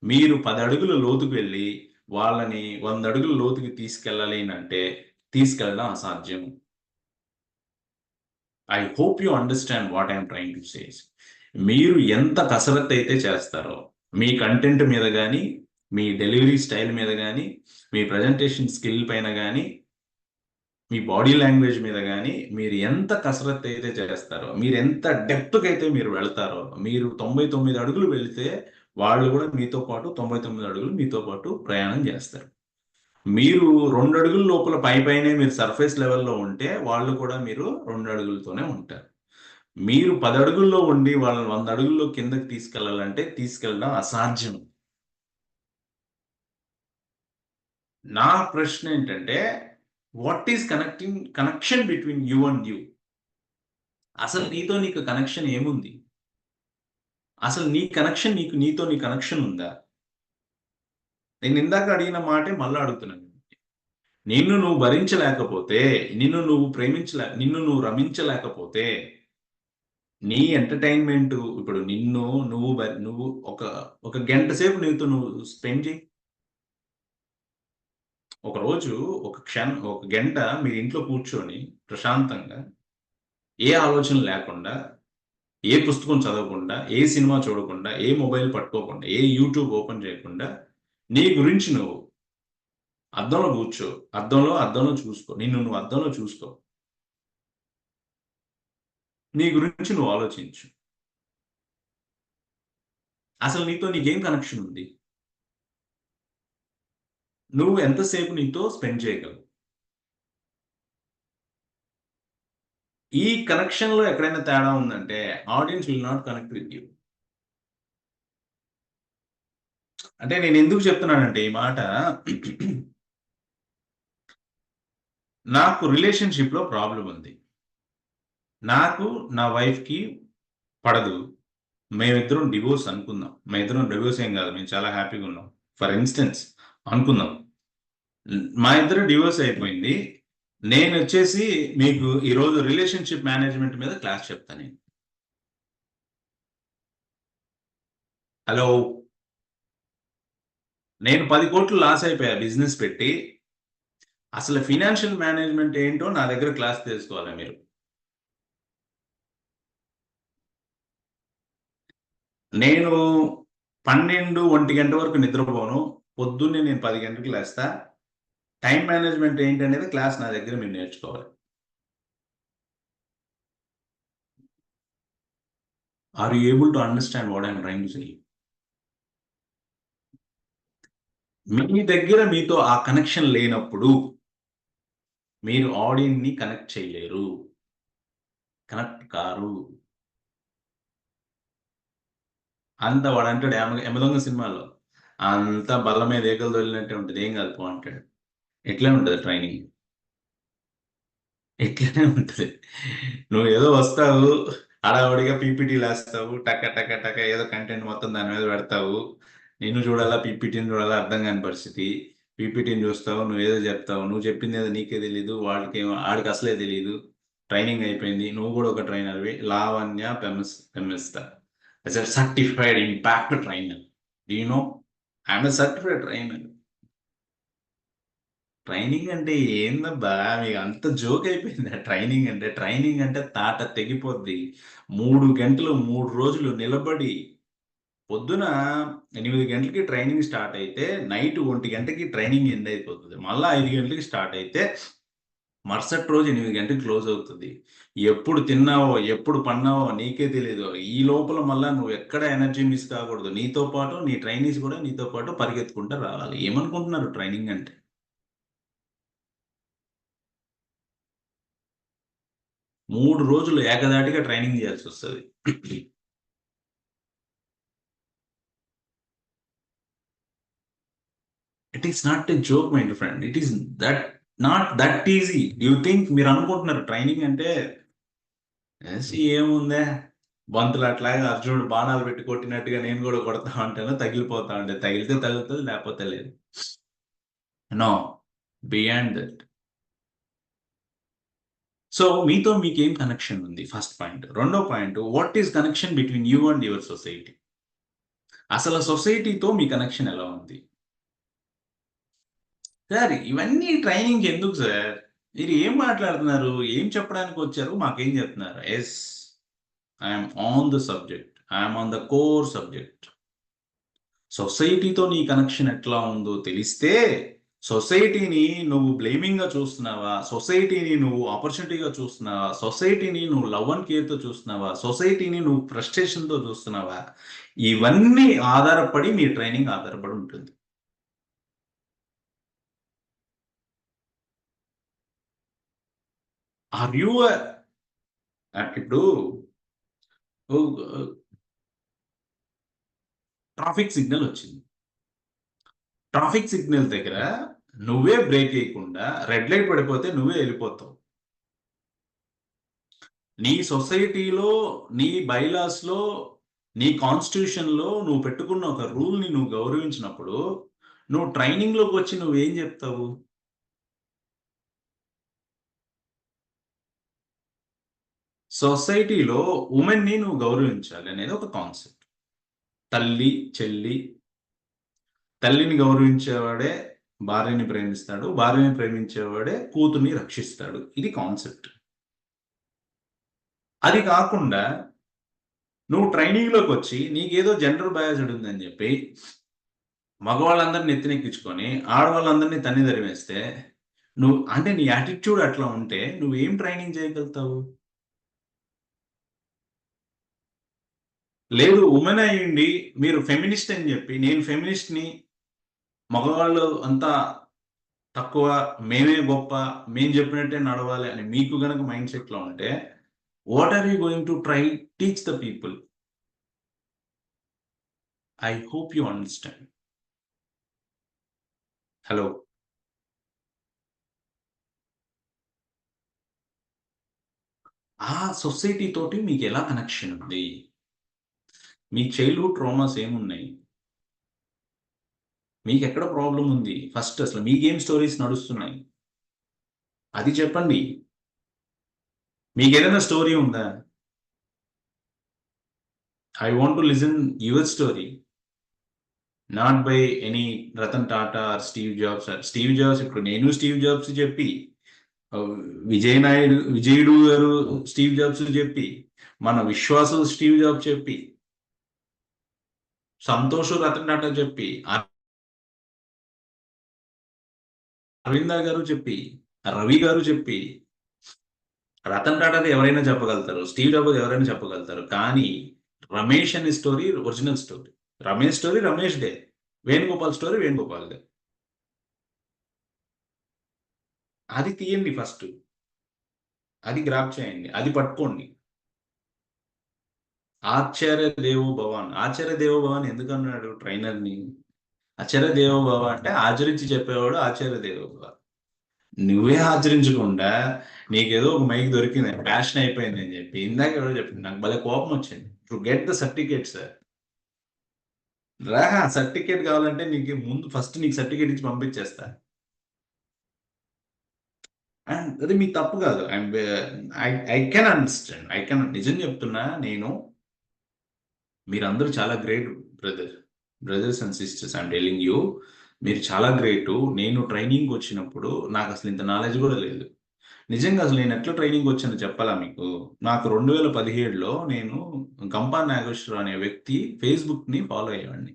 మీరు 10 అడుగుల లోతుకు వెళ్ళి వాళ్ళని 100 అడుగుల లోతుకి తీసుకెళ్ళాలి అంటే తీసుకెళ్ళడం అసాధ్యం. I hope you understand what I'm trying to say. మీరు ఎంత కసరత్తు అయితే చేస్తారో మీ కంటెంట్ మీద కానీ, మీ డెలివరీ స్టైల్ మీద కానీ, మీ ప్రజెంటేషన్ స్కిల్ పైన కానీ, మీ బాడీ లాంగ్వేజ్ మీద కానీ మీరు ఎంత కసరత్తు అయితే చేస్తారో, మీరు ఎంత డెప్త్కి అయితే మీరు వెళ్తారో, మీరు 99 అడుగులు వెళితే వాళ్ళు కూడా మీతో పాటు 99 అడుగులు మీతో పాటు ప్రయాణం చేస్తారు. మీరు 2 అడుగుల లోపల పైనే మీరు సర్ఫేస్ లెవెల్లో ఉంటే వాళ్ళు కూడా మీరు 2 అడుగులతోనే ఉంటారు. మీరు 10 అడుగుల్లో ఉండి వాళ్ళని 100 అడుగుల్లో కిందకి తీసుకెళ్ళాలంటే తీసుకెళ్ళడం అసాధ్యం. నా ప్రశ్న ఏంటంటే, what is connection between you and you? అసలు నీకు కనెక్షన్ ఏముంది? అసలు నీ కనెక్షన్ నీతో నీ కనెక్షన్ ఉందా? నేను ఇందాక అడిగిన మాటే మళ్ళీ అడుగుతున్నాను. నిన్ను నువ్వు భరించలేకపోతే, నిన్ను నువ్వు రమించలేకపోతే, నీ ఎంటర్టైన్మెంట్ ఇప్పుడు నువ్వు ఒక గంట సేపు నీతో నువ్వు స్పెండ్ చేయి. ఒక రోజు ఒక గంట మీ ఇంట్లో కూర్చొని ప్రశాంతంగా, ఏ ఆలోచన లేకుండా, ఏ పుస్తకం చదవకుండా, ఏ సినిమా చూడకుండా, ఏ మొబైల్ పట్టుకోకుండా, ఏ యూట్యూబ్ ఓపెన్ చేయకుండా నీ గురించి నువ్వు అద్దంలో కూర్చో, అద్దంలో చూసుకో, నువ్వు అద్దంలో చూసుకో, నీ గురించి నువ్వు ఆలోచించు. అసలు నీకేం కనెక్షన్ ఉంది? నువ్వు ఎంతసేపు నీతో స్పెండ్ చేయగలవు? ఈ కనెక్షన్లో ఎక్కడైనా తేడా ఉందంటే audience will not connect with you. అంటే నేను ఎందుకు చెప్తున్నానంటే ఈ మాట, నాకు రిలేషన్షిప్లో ప్రాబ్లం ఉంది. నాకు నా వైఫ్కి పడదు. మేమిద్దరం డివోర్స్ అనుకుందాం. మేమిద్దరం డివోర్స్ ఏం కాదు, మేము చాలా హ్యాపీగా ఉన్నాం. ఫర్ ఇన్స్టెన్స్ అనుకుందాం, మా ఇద్దరు డివోర్స్ అయిపోయింది. నేను వచ్చేసి మీకు ఈరోజు రిలేషన్షిప్ మేనేజ్మెంట్ మీద క్లాస్ చెప్తాను. హలో, నేను 10 కోట్లు లాస్ అయిపోయా బిజినెస్ పెట్టి. అసలు ఫినాన్షియల్ మేనేజ్మెంట్ ఏంటో నా దగ్గర క్లాస్ తెలుసుకోవాలి మీరు. నేను 12-1 గంట వరకు నిద్రపోను, పొద్దున్నే నేను 10 గంటలకు లేస్తా. టైం మేనేజ్మెంట్ ఏంటనేది క్లాస్ నా దగ్గర మీరు నేర్చుకోవాలి. Are you able to understand what I'm trying to say? మీ దగ్గర మీతో ఆ కనెక్షన్ లేనప్పుడు మీరు ఆడియన్స్ని కనెక్ట్ చేయలేరు, కనెక్ట్ కారు. అంత వాడు అంటాడు యమదొంగ సినిమాలో, అంత బల్ల మీద ఏకలు తోలినట్టే ఉంటుంది, ఏం కాదు పో అంటాడు. ఎట్లా ఉంటుంది ట్రైనింగ్? ఎట్లనే ఉంటుంది. నువ్వు ఏదో వస్తావు, హడావుడిగా పీపీటీలు వేస్తావు, టక టక టక ఏదో కంటెంట్ మొత్తం దాని మీద పెడతావు. నిన్ను చూడాలా పీపీటీని చూడాలా అర్థం కాని పరిస్థితి. పీపీటీని చూస్తావు, నువ్వు ఏదో చెప్తావు, నువ్వు చెప్పింది ఏదో నీకే తెలియదు, ఆడికి అసలే తెలియదు. ట్రైనింగ్ అయిపోయింది, నువ్వు కూడా ఒక ట్రైనర్వి. లావణ్య పెమిస్తా certified impact trainer. You know I'm certified trainer. Training అంటే ఏందబ్బా, మీకు అంత జోక్ అయిపోయింది. ట్రైనింగ్ అంటే తాట తెగిపోద్ది. 3 గంటలు 3 రోజులు నిలబడి, పొద్దున 8 గంటలకి ట్రైనింగ్ స్టార్ట్ అయితే నైట్ 1 గంటకి ట్రైనింగ్ ఎండ్ అయిపోతుంది. మళ్ళీ 5 గంటలకి స్టార్ట్ అయితే మరుసటి రోజు 8 గంటలకు క్లోజ్ అవుతుంది. ఎప్పుడు తిన్నావో ఎప్పుడు పన్నావో నీకే తెలియదు. ఈ లోపల మళ్ళీ నువ్వు ఎక్కడ ఎనర్జీ మిస్ కాకూడదు. నీతో పాటు నీ ట్రైనీస్ కూడా నీతో పాటు పరిగెత్తుకుంటూ రావాలి. ఏమనుకుంటున్నారు ట్రైనింగ్ అంటే? 3 రోజులు ఏకదాటిగా ట్రైనింగ్ చేయాల్సి వస్తుంది. It is not a joke my friend. It is not that easy. You think, మీరు అనుకుంటున్నారు ట్రైనింగ్ అంటే ఏముందే, బంతులు అట్లాగా అర్జునుడు బాణాలు పెట్టి కొట్టినట్టుగా నేను కూడా కొడతా ఉంటాను, తగిలిపోతా ఉంటే తగిలితే తగులుతుంది, లేకపోతే లేదు. No, beyond that. సో మీతో మీకేం కనెక్షన్ ఉంది? First point. రెండో point, what is connection between you and your society? అసలు సొసైటీతో మీ కనెక్షన్ ఎలా ఉంది? సార్ ఇవన్నీ ట్రైనింగ్ ఎందుకు సార్? మీరు ఏం మాట్లాడుతున్నారు? ఏం చెప్పడానికి వచ్చారు? మాకేం చెప్తున్నారు? Yes, I'm on the subject, I'm on the core subject. సొసైటీతో నీ కనెక్షన్ ఎట్లా ఉందో తెలిస్తే, సొసైటీని నువ్వు బ్లేమింగ్గా చూస్తున్నావా, సొసైటీని నువ్వు ఆపర్చునిటీగా చూస్తున్నావా, సొసైటీని నువ్వు లవ్ అండ్ కేర్తో చూస్తున్నావా, సొసైటీని నువ్వు ఫ్రస్ట్రేషన్తో చూస్తున్నావా, ఇవన్నీ ఆధారపడి మీ ట్రైనింగ్ ఆధారపడి ఉంటుంది. ఆర్ యూ ఇప్పుడు ట్రాఫిక్ సిగ్నల్ వచ్చింది. ట్రాఫిక్ సిగ్నల్ దగ్గర నువ్వే బ్రేక్ వేయకుండా రెడ్ లైట్ పడిపోతే నువ్వే వెళ్ళిపోతావు. నీ సొసైటీలో, నీ బైలాస్లో, నీ కాన్స్టిట్యూషన్లో నువ్వు పెట్టుకున్న ఒక రూల్ని నువ్వు గౌరవించినప్పుడు నువ్వు ట్రైనింగ్లోకి వచ్చి నువ్వేం చెప్తావు? సొసైటీలో ఉమెన్ని నువ్వు గౌరవించాలి అనేది ఒక కాన్సెప్ట్. తల్లి, చెల్లి, తల్లిని గౌరవించేవాడే భార్యని ప్రేమిస్తాడు, భార్యని ప్రేమించేవాడే కూతుర్ని రక్షిస్తాడు. ఇది కాన్సెప్ట్. అది కాకుండా నువ్వు ట్రైనింగ్లోకి వచ్చి నీకేదో జెండర్ బయాస్డ్ ఉందని చెప్పి మగవాళ్ళందరినీ ఎత్తినెక్కించుకొని ఆడవాళ్ళందరినీ తన్ని తరిమేస్తే నువ్వు, అంటే నీ యాటిట్యూడ్ అట్లా ఉంటే నువ్వేం ట్రైనింగ్ చేయగలుగుతావు? లేదు, ఉమెన్ అయ్యిండి మీరు ఫెమినిస్ట్ అని చెప్పి, నేను ఫెమినిస్ట్ని, మగవాళ్ళు అంతా తక్కువ, మేమే గొప్ప, మేము చెప్పినట్టే నడవాలి అని మీకు గనక మైండ్ సెట్లో ఉంటే, what are you going to try teach the people? I hope you understand. Hello, ఆ సొసైటీ తోటి మీకు ఎలా కనెక్షన్ ఉంది? మీ చైల్డ్హుడ్ ట్రామాస్ ఏమున్నాయి? మీకు ఎక్కడ ప్రాబ్లం ఉంది? ఫస్ట్ అసలు మీకేం స్టోరీస్ నడుస్తున్నాయి అది చెప్పండి. మీకు ఏదైనా స్టోరీ ఉందా? I want to listen your story, not by any Ratan Tata or Steve Jobs. Steve Jobs, ఇప్పుడు నేను స్టీవ్ జాబ్స్ చెప్పి, విజయుడు గారు స్టీవ్ జాబ్స్ చెప్పి, మన విశ్వాసు స్టీవ్ జాబ్స్ చెప్పి, సంతోష్ రతన్ టాటా చెప్పి, అరవిందా గారు చెప్పి, రవి గారు చెప్పి, రతన్ టాటాది ఎవరైనా చెప్పగలుగుతారు, స్టీవ్ జాబ్స్ ఎవరైనా చెప్పగలుగుతారు, కానీ రమేష్ అనే story original story. Ramesh story Ramesh they, Venugopal story Venugopal they. అది తీయండి ఫస్ట్, అది గ్రాప్ చేయండి, అది పట్టుకోండి. ఆచార్య దేవో భవాన్, ఆచార్య దేవో భవాన్ ఎందుకు అన్నాడు ట్రైనర్ని? ఆచార్య దేవో భవ అంటే ఆచరించి చెప్పేవాడు ఆచార్య దేవో భవ. నువ్వే ఆచరించకుండా నీకేదో ఒక మైక్ దొరికింది, ప్యాషన్ అయిపోయింది అని చెప్పి ఇందాక ఎవరో చెప్పింది, నాకు భలే కోపం వచ్చింది. To get the certificate sir, రా సర్టిఫికేట్ కావాలంటే నీకు ముందు ఫస్ట్ నీకు సర్టిఫికేట్ ఇచ్చి పంపించేస్తా. అండ్ అది మీ తప్పు కాదు. ఐ కెన్ అండర్స్టాండ్, నిజం చెప్తున్నా నేను. మీరందరూ చాలా great brothers and sisters, I'm telling you, మీరు చాలా గ్రేటు. నేను ట్రైనింగ్ వచ్చినప్పుడు నాకు అసలు ఇంత నాలెడ్జ్ కూడా లేదు. నిజంగా అసలు నేను ఎట్లా ట్రైనింగ్ వచ్చానో చెప్పాలా మీకు? నాకు 2017లో నేను గంపా నాగేశ్వరరావు అనే వ్యక్తి ఫేస్బుక్ని ఫాలో అయ్యేవాడిని.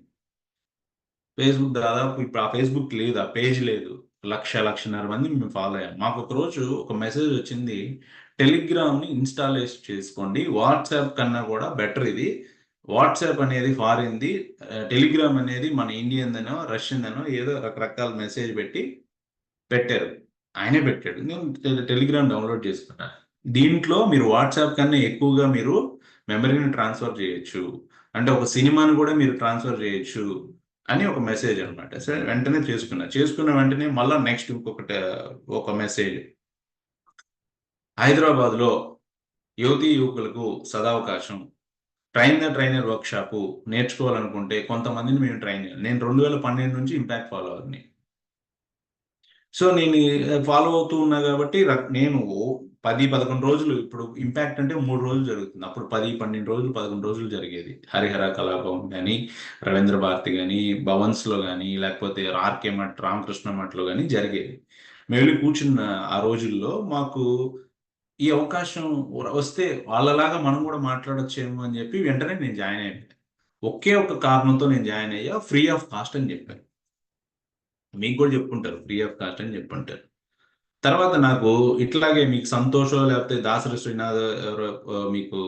ఫేస్బుక్ దాదాపు ఇప్పుడు ఆ ఫేస్బుక్ లేదు, ఆ పేజ్ లేదు. 1,00,000-1,50,000 మంది మేము ఫాలో అయ్యాం. మాకు ఒక రోజు ఒక మెసేజ్ వచ్చింది, టెలిగ్రామ్ని ఇన్స్టాల్ చేసుకోండి, వాట్సాప్ కన్నా కూడా బెటర్ ఇది. వాట్సాప్ అనేది ఫారిన్ది, టెలిగ్రామ్ అనేది మన ఇండియన్ దనో రష్యన్ దనో ఏదో రకరకాల మెసేజ్ పెట్టారు. ఆయనే పెట్టాడు. నేను టెలిగ్రామ్ డౌన్లోడ్ చేసుకున్నాను. దీంట్లో మీరు వాట్సాప్ కన్నా ఎక్కువగా మీరు మెమరీని ట్రాన్స్ఫర్ చేయొచ్చు, అంటే ఒక సినిమాని కూడా మీరు ట్రాన్స్ఫర్ చేయొచ్చు అని ఒక మెసేజ్ అనమాట. సరే వెంటనే చేసుకున్న వెంటనే మళ్ళీ నెక్స్ట్ ఒక మెసేజ్, హైదరాబాద్లో యువతీ యువకులకు సదావకాశం, ట్రైనర్ వర్క్షాపు నేర్చుకోవాలనుకుంటే కొంతమందిని మేము ట్రైన్ చేయాలి. నేను 2012 నుంచి ఇంపాక్ట్ ఫాలో అవ్వని. సో నేను ఫాలో అవుతూ ఉన్నా కాబట్టి నేను 10-11 రోజులు, ఇప్పుడు ఇంపాక్ట్ అంటే 3 రోజులు జరుగుతుంది, అప్పుడు 10-12 రోజులు 11 రోజులు జరిగేది. హరిహర కళాభవన్ కానీ, రవీంద్ర భారతి కానీ, భవన్స్లో కానీ, లేకపోతే ఆర్కే మఠ్, రామకృష్ణ మఠ్లో కానీ జరిగేది. మేము వెళ్ళి కూర్చున్న ఆ రోజుల్లో మాకు ఈ అవకాశం వస్తే వాళ్ళలాగా మనం కూడా మాట్లాడొచ్చేమో అని చెప్పి వెంటనే నేను జాయిన్ అయిపోయాను. ఒకే ఒక కారణంతో నేను జాయిన్ అయ్యా, ఫ్రీ ఆఫ్ కాస్ట్ అని చెప్పాను. మీకు కూడా చెప్పుకుంటారు, ఫ్రీ ఆఫ్ కాస్ట్ అని చెప్పుంటారు. తర్వాత నాకు ఇట్లాగే మీకు సంతోషో లేకపోతే దాసరి శ్రీనాథ్ ఎవరో మీకు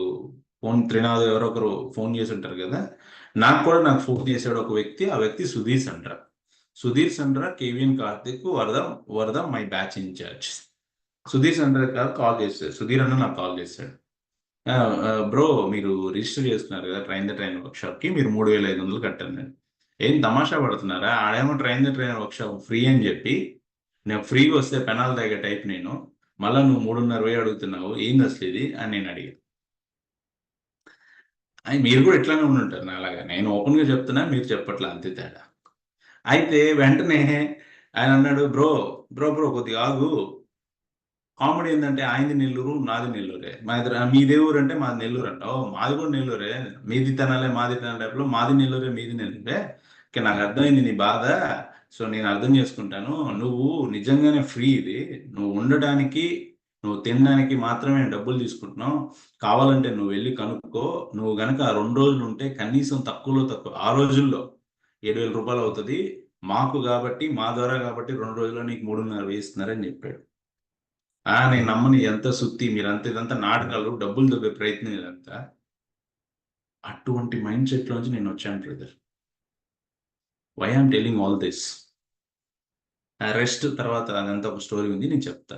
త్రినాథ్ ఎవరో ఒకరు ఫోన్ చేసి ఉంటారు కదా, నాకు ఫోన్ చేశాడు ఒక వ్యక్తి. ఆ వ్యక్తి Sudheer Sandra KVN Karthik Varada my batch incharge. Sudheer Sandra garu call చేశారు, సుధీర్ అన్న నాకు కాల్ చేశాడు, బ్రో మీరు రిజిస్టర్ చేస్తున్నారు కదా ట్రైన్ వర్క్షాప్కి, మీరు 3,500 కట్టాను. నేను ఏం తమాషా పడుతున్నారా? ఆడేమో ట్రైన్ వర్క్షాప్ ఫ్రీ అని చెప్పి, నేను ఫ్రీగా వస్తే పెనాల్ తాగే టైప్ నేను, మళ్ళీ నువ్వు 3,500 అడుగుతున్నావు, ఏంది అసలు ఇది అని నేను అడిగాను. మీరు కూడా ఇట్లానే ఉండుంటారు నాలాగా, నేను ఓపెన్గా చెప్తున్నా, మీరు చెప్పట్లా, అంతే తేడా. అయితే వెంటనే ఆయన అన్నాడు, బ్రో కొద్దిగా ఆగు, కామెడీ ఏంటంటే ఆయనది నెల్లూరు, నాది నెల్లూరే, మీదే ఊరు అంటే మాది నెల్లూరు అంట. మాది కూడా నెల్లూరే, మీది తినాలే మాది తినాలి టైప్లో, మాది నెల్లూరే మీది నెల్లూరే. నాకు అర్థమైంది నీ బాధ, సో నేను అర్థం చేసుకుంటాను. నువ్వు నిజంగానే ఫ్రీ, ఇది నువ్వు ఉండడానికి నువ్వు తినడానికి మాత్రమే డబ్బులు తీసుకుంటున్నావు, కావాలంటే నువ్వు వెళ్ళి కనుక్కో. నువ్వు గనక 2 రోజులు ఉంటే కనీసం తక్కువ ఆ రోజుల్లో 7,000 రూపాయలు అవుతుంది మాకు, కాబట్టి మా ద్వారా కాబట్టి 2 రోజుల్లో నీకు 3,500 ఇస్తున్నారని చెప్పాడు. నేను నమ్మని, ఎంత సుత్తి మీరంతా, ఇదంతా నాటకాలు, డబ్బులు దొబ్బే ప్రయత్నం ఇదంతా. అటువంటి మైండ్ సెట్ లోంచి నేను వచ్చాను brother. Why I'm telling all this, rest తర్వాత అదంతా ఒక స్టోరీ ఉంది, నేను చెప్తా.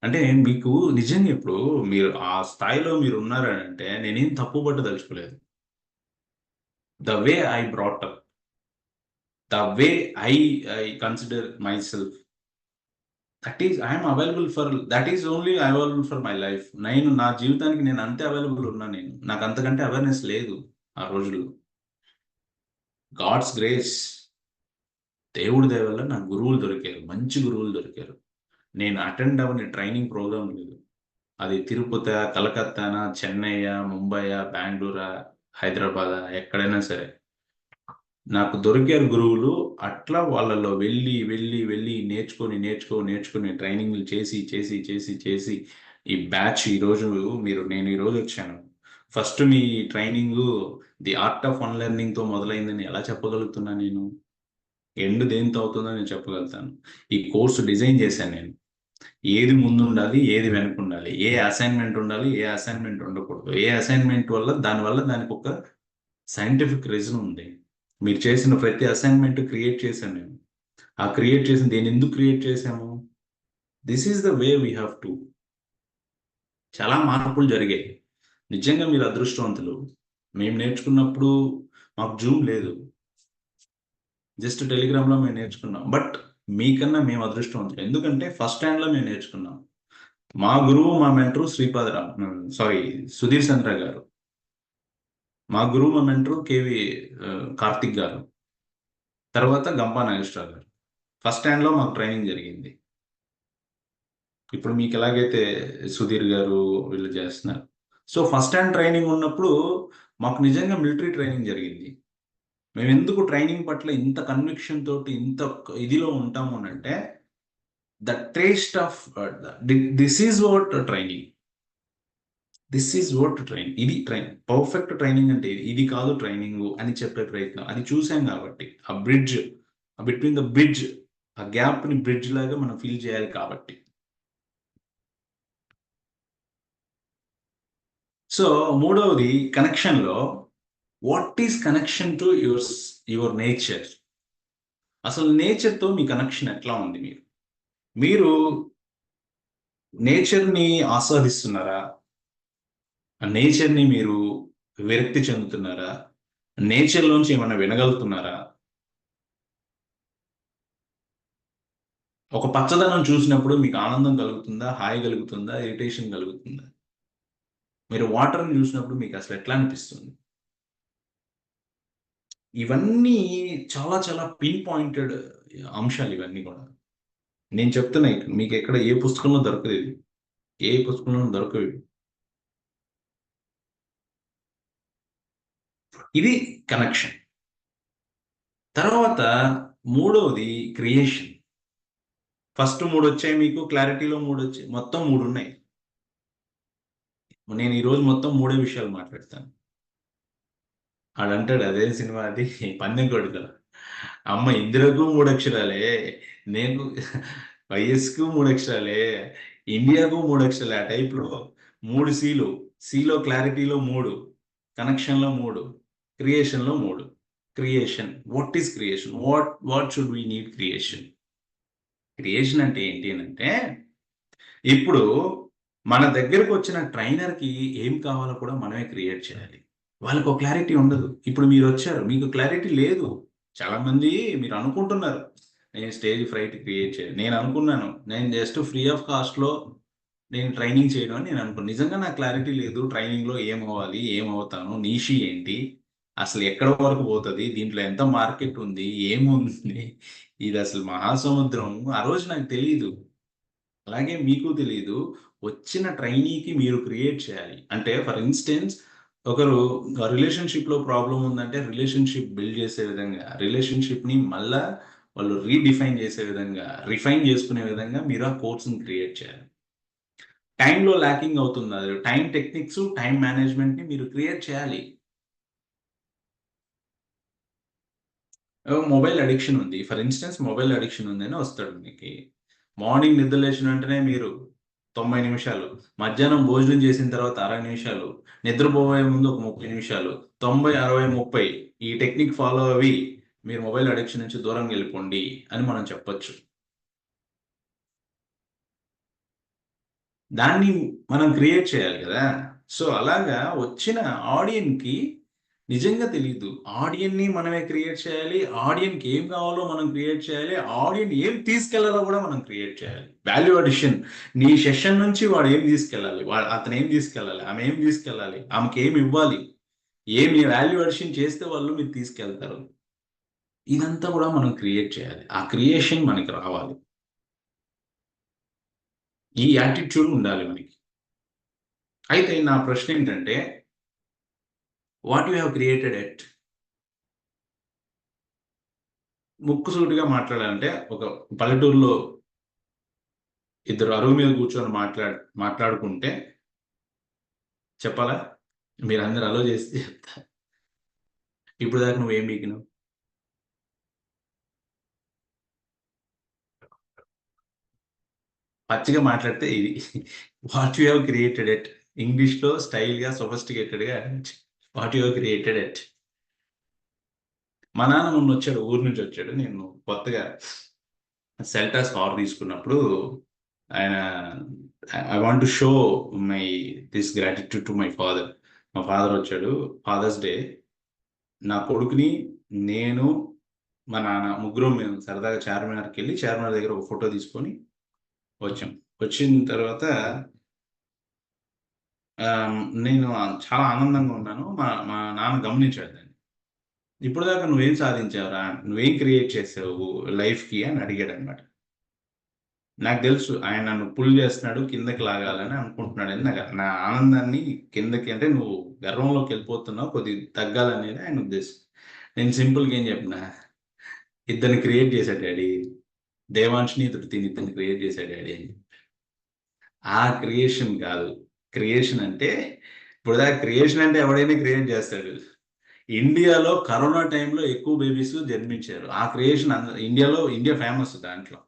అంటే మీకు నిజంగా ఇప్పుడు మీరు ఆ స్థాయిలో మీరు ఉన్నారంటే నేనేం తప్పు పట్టదలుచుకోలేదు. The way I brought up, the way I consider myself, that is I'm available for, that is only available for my life. నేను నా జీవితానికి నేను అంతే అవైలబుల్ ఉన్నా. నాకు అంతకంటే అవేర్నెస్ లేదు ఆ రోజుల్లో. గాడ్స్ గ్రేస్, దేవుడి దయ వల్ల నాకు గురువులు దొరికారు, మంచి గురువులు దొరికారు. నేను అటెండ్ అవ్వని ట్రైనింగ్ ప్రోగ్రామ్ లేదు, అది తిరుపతి, కలకత్తానా, చెన్నై, ముంబై, బెంగళూరు, హైదరాబాద్, ఎక్కడైనా సరే నాకు దొరికారు గురువులు. అట్లా వాళ్ళలో వెళ్ళి నేర్చుకొని ట్రైనింగ్లు చేసి ఈ బ్యాచ్ ఈరోజు నేను ఈరోజు వచ్చాను. ఫస్ట్ మీ ట్రైనింగ్ ది ఆర్ట్ ఆఫ్ అన్లెర్నింగ్తో మొదలైందని ఎలా చెప్పగలుగుతున్నా నేను? ఎండ్ దేంతో అవుతుందో నేను చెప్పగలుగుతాను. ఈ కోర్సు డిజైన్ చేశాను నేను. ఏది ముందు ఉండాలి, ఏది వెనక ఉండాలి, ఏ అసైన్మెంట్ ఉండాలి, ఏ అసైన్మెంట్ ఉండకూడదు, ఏ అసైన్మెంట్ వల్ల దానివల్ల దానికి ఒక సైంటిఫిక్ రీజన్ ఉంది. మీరు చేసిన ప్రతి అసైన్మెంట్ క్రియేట్ చేశాను నేను. ఆ క్రియేట్ చేసిన దేని ఎందుకు క్రియేట్ చేశాము? This is the way we have to. చాలా మార్పులు జరిగాయి. నిజంగా మీరు అదృష్టవంతులు. మేము నేర్చుకున్నప్పుడు మాకు జూమ్ లేదు, జస్ట్ టెలిగ్రామ్లో మేము నేర్చుకున్నాం. బట్ మీకన్నా మేము అదృష్టవంతులు, ఎందుకంటే ఫస్ట్ హ్యాండ్లో మేము నేర్చుకున్నాం. మా గురువు, మా మెంటరు సుధీర్ చంద్ర గారు. మా గురువు, మా మెంటరు కేవి కార్తిక్ గారు. తర్వాత గంపా నాగేశ్వరరావు గారు. ఫస్ట్ హ్యాండ్లో మాకు ట్రైనింగ్ జరిగింది. ఇప్పుడు మీకు ఎలాగైతే సుధీర్ గారు వీళ్ళు చేస్తున్నారు. సో ఫస్ట్ హ్యాండ్ ట్రైనింగ్ ఉన్నప్పుడు మాకు నిజంగా మిలిటరీ ట్రైనింగ్ జరిగింది. మేము ఎందుకు ట్రైనింగ్ పట్ల ఇంత కన్విక్షన్ తోటి ఇంత ఇదిలో ఉంటాము అని అంటే, the taste of this is what training. This is what training. ఇది ట్రైనింగ్. పర్ఫెక్ట్ ట్రైనింగ్ అంటే ఇది కాదు ట్రైనింగ్ అని చెప్పే ప్రయత్నం. అది చూసాం కాబట్టి, ఆ బ్రిడ్జ్, బిట్వీన్ ద బ్రిడ్జ్, ఆ గ్యాప్ని బ్రిడ్జ్ లాగా మనం ఫీల్ చేయాలి కాబట్టి. సో మూడవది కనెక్షన్లో, what is connection to your nature? అసలు నేచర్తో మీ కనెక్షన్ ఎట్లా ఉంది? మీరు నేచర్ని ఆస్వాదిస్తున్నారా? నేచర్ని మీరు విరక్తి చెందుతున్నారా? నేచర్లోంచి ఏమైనా వినగలుగుతున్నారా? ఒక పచ్చదనం చూసినప్పుడు మీకు ఆనందం కలుగుతుందా, హాయి కలుగుతుందా, ఇరిటేషన్ కలుగుతుందా? మీరు వాటర్ని చూసినప్పుడు మీకు అసలు ఎట్లా అనిపిస్తుంది? ఇవన్నీ చాలా చాలా పిన్ పాయింటెడ్ అంశాలు ఇవన్నీ కూడా. నేను చెప్తున్నా, మీకు ఎక్కడ ఏ పుస్తకంలో దొరకదు ఇది, ఏ పుస్తకంలో దొరకవు. ఇది కనెక్షన్. తర్వాత మూడవది క్రియేషన్. ఫస్ట్ 3 వచ్చాయి మీకు, క్లారిటీలో 3 వచ్చాయి, మొత్తం 3 ఉన్నాయి. నేను ఈరోజు మొత్తం 3 విషయాలు మాట్లాడతాను. ఆడంటాడు, అదే సినిమా అది పందెం కొడుకు, అమ్మ ఇందిరకు 3 అక్షరాలే, నేను వైఎస్కు 3 అక్షరాలే, ఇండియాకు 3 అక్షరాలే. ఆ టైప్లో 3 సీలు. సీలో క్లారిటీలో 3, కనెక్షన్లో 3, క్రియేషన్లో 3. Creation, what is creation? What should we need creation? Creation అంటే ఏంటి అంటే, ఇప్పుడు మన దగ్గరకు వచ్చిన ట్రైనర్కి ఏం కావాలో కూడా మనమే క్రియేట్ చేయాలి. వాళ్ళకు ఒక క్లారిటీ ఉండదు. ఇప్పుడు మీరు వచ్చారు, మీకు క్లారిటీ లేదు. చాలామంది మీరు అనుకుంటున్నారు నేను స్టేజ్ ఫ్రైట్ క్రియేట్ చేయాలి. నేను అనుకున్నాను, నేను జస్ట్ ఫ్రీ ఆఫ్ కాస్ట్లో నేను ట్రైనింగ్ చేయడం అని నేను అనుకున్నాను. నిజంగా నాకు క్లారిటీ లేదు. ట్రైనింగ్లో ఏమవ్వాలి, ఏమవుతాను, నీషి ఏంటి, అసలు ఎక్కడ వరకు పోతుంది, దీంట్లో ఎంత మార్కెట్ ఉంది, ఏముంది, ఇది అసలు మహాసముద్రం. ఆ రోజు నాకు తెలియదు, అలాగే మీకు తెలియదు. వచ్చిన ట్రైనీకి మీరు క్రియేట్ చేయాలి. అంటే ఫర్ ఇన్స్టెన్స్, ఒకరు రిలేషన్షిప్లో ప్రాబ్లం ఉందంటే రిలేషన్షిప్ బిల్డ్ చేసే విధంగా, రిలేషన్షిప్ని మళ్ళా వాళ్ళు రీడిఫైన్ చేసే విధంగా, రిఫైన్ చేసుకునే విధంగా మీరు ఆ కోర్స్ని క్రియేట్ చేయాలి. టైంలో ల్యాకింగ్ అవుతుంది, టైం టెక్నిక్స్, టైం మేనేజ్మెంట్ని మీరు క్రియేట్ చేయాలి. మొబైల్ అడిక్షన్ ఉంది, ఫర్ ఇన్స్టెన్స్ మొబైల్ అడిక్షన్ ఉందని వస్తాడు మీకు. మార్నింగ్ నిద్ర లేచిన వెంటనే మీరు 90 నిమిషాలు, మధ్యాహ్నం భోజనం చేసిన తర్వాత 60 నిమిషాలు, నిద్రపోయే ముందు ఒక 30 నిమిషాలు, 90, 60, 30 ఈ టెక్నిక్ ఫాలో అవి మీరు మొబైల్ అడిక్షన్ నుంచి దూరంగా వెళ్ళిపోండి అని మనం చెప్పొచ్చు. దాన్ని మనం క్రియేట్ చేయాలి కదా. సో అలాగా వచ్చిన ఆడియన్కి నిజంగా తెలియదు. ఆడియన్ని మనమే క్రియేట్ చేయాలి. ఆడియన్కి ఏం కావాలో మనం క్రియేట్ చేయాలి. ఆడియన్ ఏం తీసుకెళ్లాలో కూడా మనం క్రియేట్ చేయాలి. Value addition. నీ సెషన్ నుంచి వాడు ఏం తీసుకెళ్ళాలి, అతను ఏం తీసుకెళ్ళాలి, ఆమె ఏం తీసుకెళ్ళాలి, ఆమెకి ఏమి ఇవ్వాలి, ఏమి వాల్యూ అడిషన్ చేస్తే వాళ్ళు మీరు తీసుకెళ్తారు. ఇదంతా కూడా మనం క్రియేట్ చేయాలి. ఆ క్రియేషన్ మనకి రావాలి. ఈ యాటిట్యూడ్ ఉండాలి మనకి. అయితే నా ప్రశ్న ఏంటంటే, what you have created at? ముక్కుసూటిగా మాట్లాడాలంటే, ఒక పల్లెటూరులో ఇద్దరు అరుగు మీద కూర్చొని మాట్లాడుకుంటే చెప్పాలా? మీరందరూ అలో చేస్తే చెప్తా. ఇప్పుడు దాకా నువ్వేం పీకినావు? పచ్చిగా మాట్లాడితే ఇది what you have created it. ఇంగ్లీష్లో స్టైల్గా సొఫిస్టికేటెడ్గా what you have created it. మా నాన్న మొన్న వచ్చాడు, ఊరు నుంచి వచ్చాడు. నేను కొత్తగా సెల్టాస్ కార్ తీసుకున్నప్పుడు ఆయన I want to show my this gratitude to my father. మా ఫాదర్ వచ్చాడు, ఫాదర్స్ డే. నా కొడుకుని, నేను, మా నాన్న ముగ్గురు మేము సరదాగా చార్మినార్కి వెళ్ళి చార్మినార్ దగ్గర ఒక ఫోటో తీసుకొని వచ్చాం. వచ్చిన తర్వాత నేను చాలా ఆనందంగా ఉన్నాను. మా మా నాన్న గమనించాడు దాన్ని. ఇప్పుడు దాకా నువ్వేం సాధించావురా, నువ్వేం క్రియేట్ చేసావు లైఫ్కి అని అడిగాడు అనమాట. నాకు తెలుసు ఆయన నన్ను పుల్ చేస్తున్నాడు, కిందకి లాగాలని అనుకుంటున్నాడు అని. నా ఆనందాన్ని కిందకి అంటే నువ్వు గర్వంలోకి వెళ్ళిపోతున్నావు, కొద్దిగా తగ్గాలనేది ఆయన ఉద్దేశం. నేను సింపుల్గా ఏం చెప్పిన, ఇద్దరిని క్రియేట్ చేశాడు డాడీ, దేవాంష్ని తృప్తిని ఇద్దరిని క్రియేట్ చేశాడు డాడీ అని. ఆ క్రియేషన్ కాదు. క్రియేషన్ అంటే ఇప్పుడు దాకా క్రియేషన్ అంటే ఎవడైనా క్రియేట్ చేస్తాడు. ఇండియాలో కరోనా టైంలో ఎక్కువ బేబీస్ జన్మించారు. ఆ క్రియేషన్ ఇండియా ఫేమస్ దాంట్లో.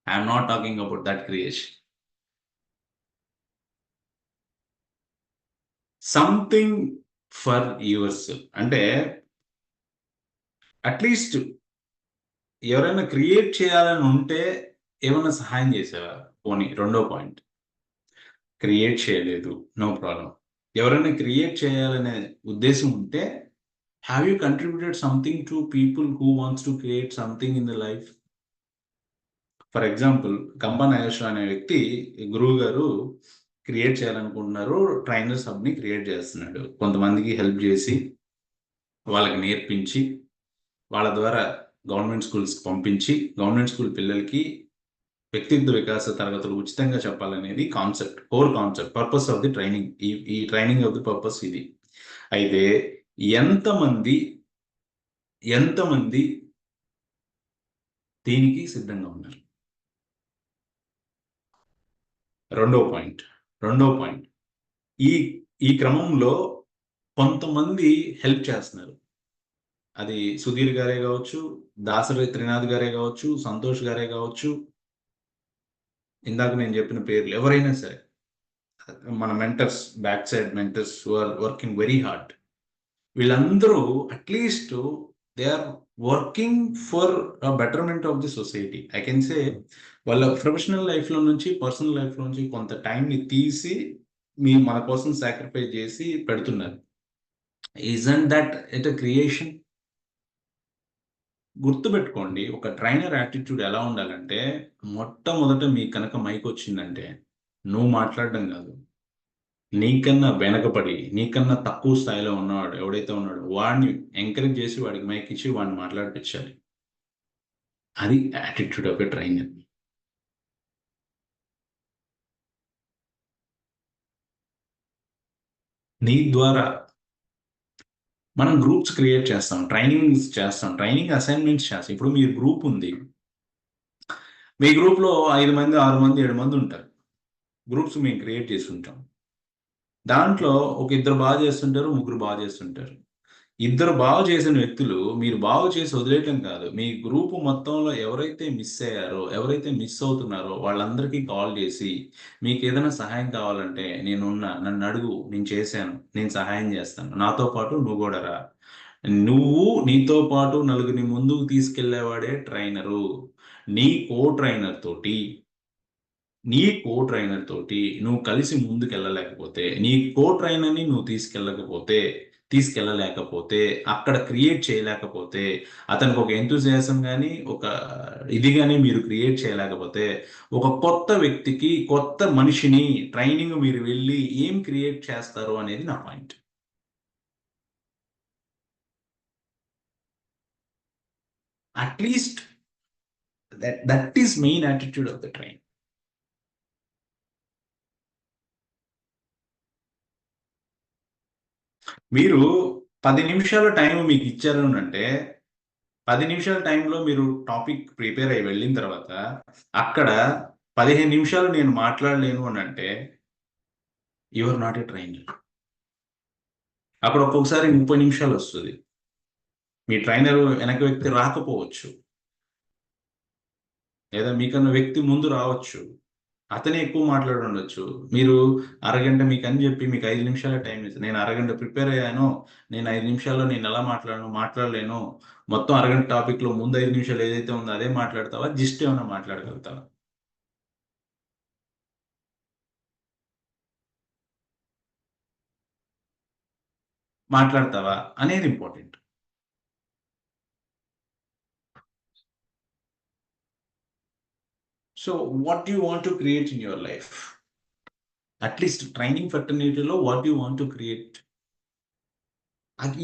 I'm not talking about that creation. Something for yours అంటే అట్లీస్ట్ ఎవరైనా క్రియేట్ చేయాలని ఉంటే ఏమైనా సహాయం చేసేవా? పోనీ రెండో పాయింట్, క్రియేట్ చేయలేదు, నో ప్రాబ్లం. ఎవరైనా క్రియేట్ చేయాలనే ఉద్దేశం ఉంటే have you contributed something to people who wants to create something in the life? For example, Kamba Nageswara అనే వ్యక్తి గురువు గారు క్రియేట్ చేయాలనుకుంటున్నారు, ట్రైనర్స్ హబ్ని క్రియేట్ చేస్తున్నాడు. కొంతమందికి హెల్ప్ చేసి వాళ్ళకి నేర్పించి వాళ్ళ ద్వారా గవర్నమెంట్ స్కూల్స్కి పంపించి గవర్నమెంట్ స్కూల్ పిల్లలకి వ్యక్తిత్వ వికాస తరగతులు ఉచితంగా చెప్పాలనేది concept, core concept, purpose of the training. ఈ ట్రైనింగ్ ఆఫ్ ది పర్పస్ ఇది. అయితే ఎంతమంది దీనికి సిద్ధంగా ఉన్నారు? రెండో పాయింట్ ఈ క్రమంలో కొంతమంది హెల్ప్ చేస్తున్నారు. అది సుధీర్ గారే కావచ్చు, దాసరి త్రినాథ్ గారే కావచ్చు, సంతోష్ గారే కావచ్చు, ఇందాక నేను చెప్పిన పేర్లు ఎవరైనా సరే, మన mentors, back side mentors who are working very hard. వీళ్ళందరూ at least they are working for a betterment of the society. I can say వాళ్ళ ప్రొఫెషనల్ లైఫ్లో నుంచి, పర్సనల్ లైఫ్లో నుంచి కొంత టైంని తీసి మన కోసం సాక్రిఫైస్ చేసి పెడుతున్నారు. Isn't that it a creation? గుర్తుపెట్టుకోండి, ఒక ట్రైనర్ యాటిట్యూడ్ ఎలా ఉండాలంటే, మొట్టమొదట మీ కనుక మైక్ వచ్చిందంటే నువ్వు మాట్లాడడం కాదు, నీకన్నా వెనకపడి నీకన్నా తక్కువ స్థాయిలో ఉన్నవాడు ఎవడైతే ఉన్నాడో వాడిని ఎంకరేజ్ చేసి వాడికి మైక్ ఇచ్చి వాడిని మాట్లాడిపించాలి. అది యాటిట్యూడ్ ఆఫ్ ఎ ట్రైనర్. నీ ద్వారా మనం గ్రూప్స్ క్రియేట్ చేస్తాం, ట్రైనింగ్ అసైన్మెంట్స్ చేస్తాం. ఇప్పుడు మీ గ్రూప్ ఉంది, మీ గ్రూప్లో 5 మంది 6 మంది 7 మంది ఉంటారు. గ్రూప్స్ మేము క్రియేట్ చేసి ఉంటాం. దాంట్లో ఒక ఇద్దరు బాగా చేస్తుంటారు, ముగ్గురు బాగా చేస్తుంటారు. ఇద్దరు బాగు చేసిన వ్యక్తులు మీరు బాగు చేసి వదిలేయటం కాదు, మీ గ్రూపు మొత్తంలో ఎవరైతే మిస్ అయ్యారో, ఎవరైతే మిస్ అవుతున్నారో వాళ్ళందరికీ కాల్ చేసి మీకు ఏదైనా సహాయం కావాలంటే నేనున్నా, నన్ను అడుగు, నేను చేశాను, నేను సహాయం చేస్తాను, నాతో పాటు నువ్వు కూడా రా. నువ్వు నీతో పాటు నలుగురిని ముందుకు తీసుకెళ్లేవాడే ట్రైనరు. నీ కో ట్రైనర్ తోటి నువ్వు కలిసి ముందుకెళ్ళలేకపోతే, నీ కో ట్రైనర్ని నువ్వు తీసుకెళ్ళలేకపోతే, అక్కడ క్రియేట్ చేయలేకపోతే, అతనికి ఒక ఎంతూజియాసం కానీ ఒక ఇది కానీ మీరు క్రియేట్ చేయలేకపోతే, ఒక కొత్త వ్యక్తికి, కొత్త మనిషిని ట్రైనింగ్ మీరు వెళ్ళి ఏం క్రియేట్ చేస్తారు అనేది నా point. At least that is main attitude of the train. మీరు 10 నిమిషాల టైం మీకు ఇచ్చారు అంటే 10 నిమిషాల టైంలో మీరు టాపిక్ ప్రిపేర్ అయ్యి వెళ్ళిన తర్వాత అక్కడ 15 నిమిషాలు నేను మాట్లాడలేను అని అంటే you are not a trainer. అక్కడ ఒక్కొక్కసారి 30 నిమిషాలు వస్తుంది, మీ ట్రైనర్ వెనక వ్యక్తి రాకపోవచ్చు. లేదా మీకన్నా వ్యక్తి ముందు రావచ్చు, అతనే ఎక్కువ మాట్లాడి ఉండొచ్చు. మీరు అరగంట మీకు అని చెప్పి మీకు 5 నిమిషాల టైం ఇస్తుంది. నేను అరగంట ప్రిపేర్ అయ్యాను, నేను 5 నిమిషాల్లో నేను ఎలా మాట్లాడలేను, మొత్తం అరగంట టాపిక్లో ముందు 5 నిమిషాలు ఏదైతే ఉందో అదే మాట్లాడతావా, జిస్ట్ ఏమైనా మాట్లాడగలుగుతావా? మాట్లాడతావా అనేది important. So what you want to create in your life, at least training ఫెటర్నిటీలో what you want to create,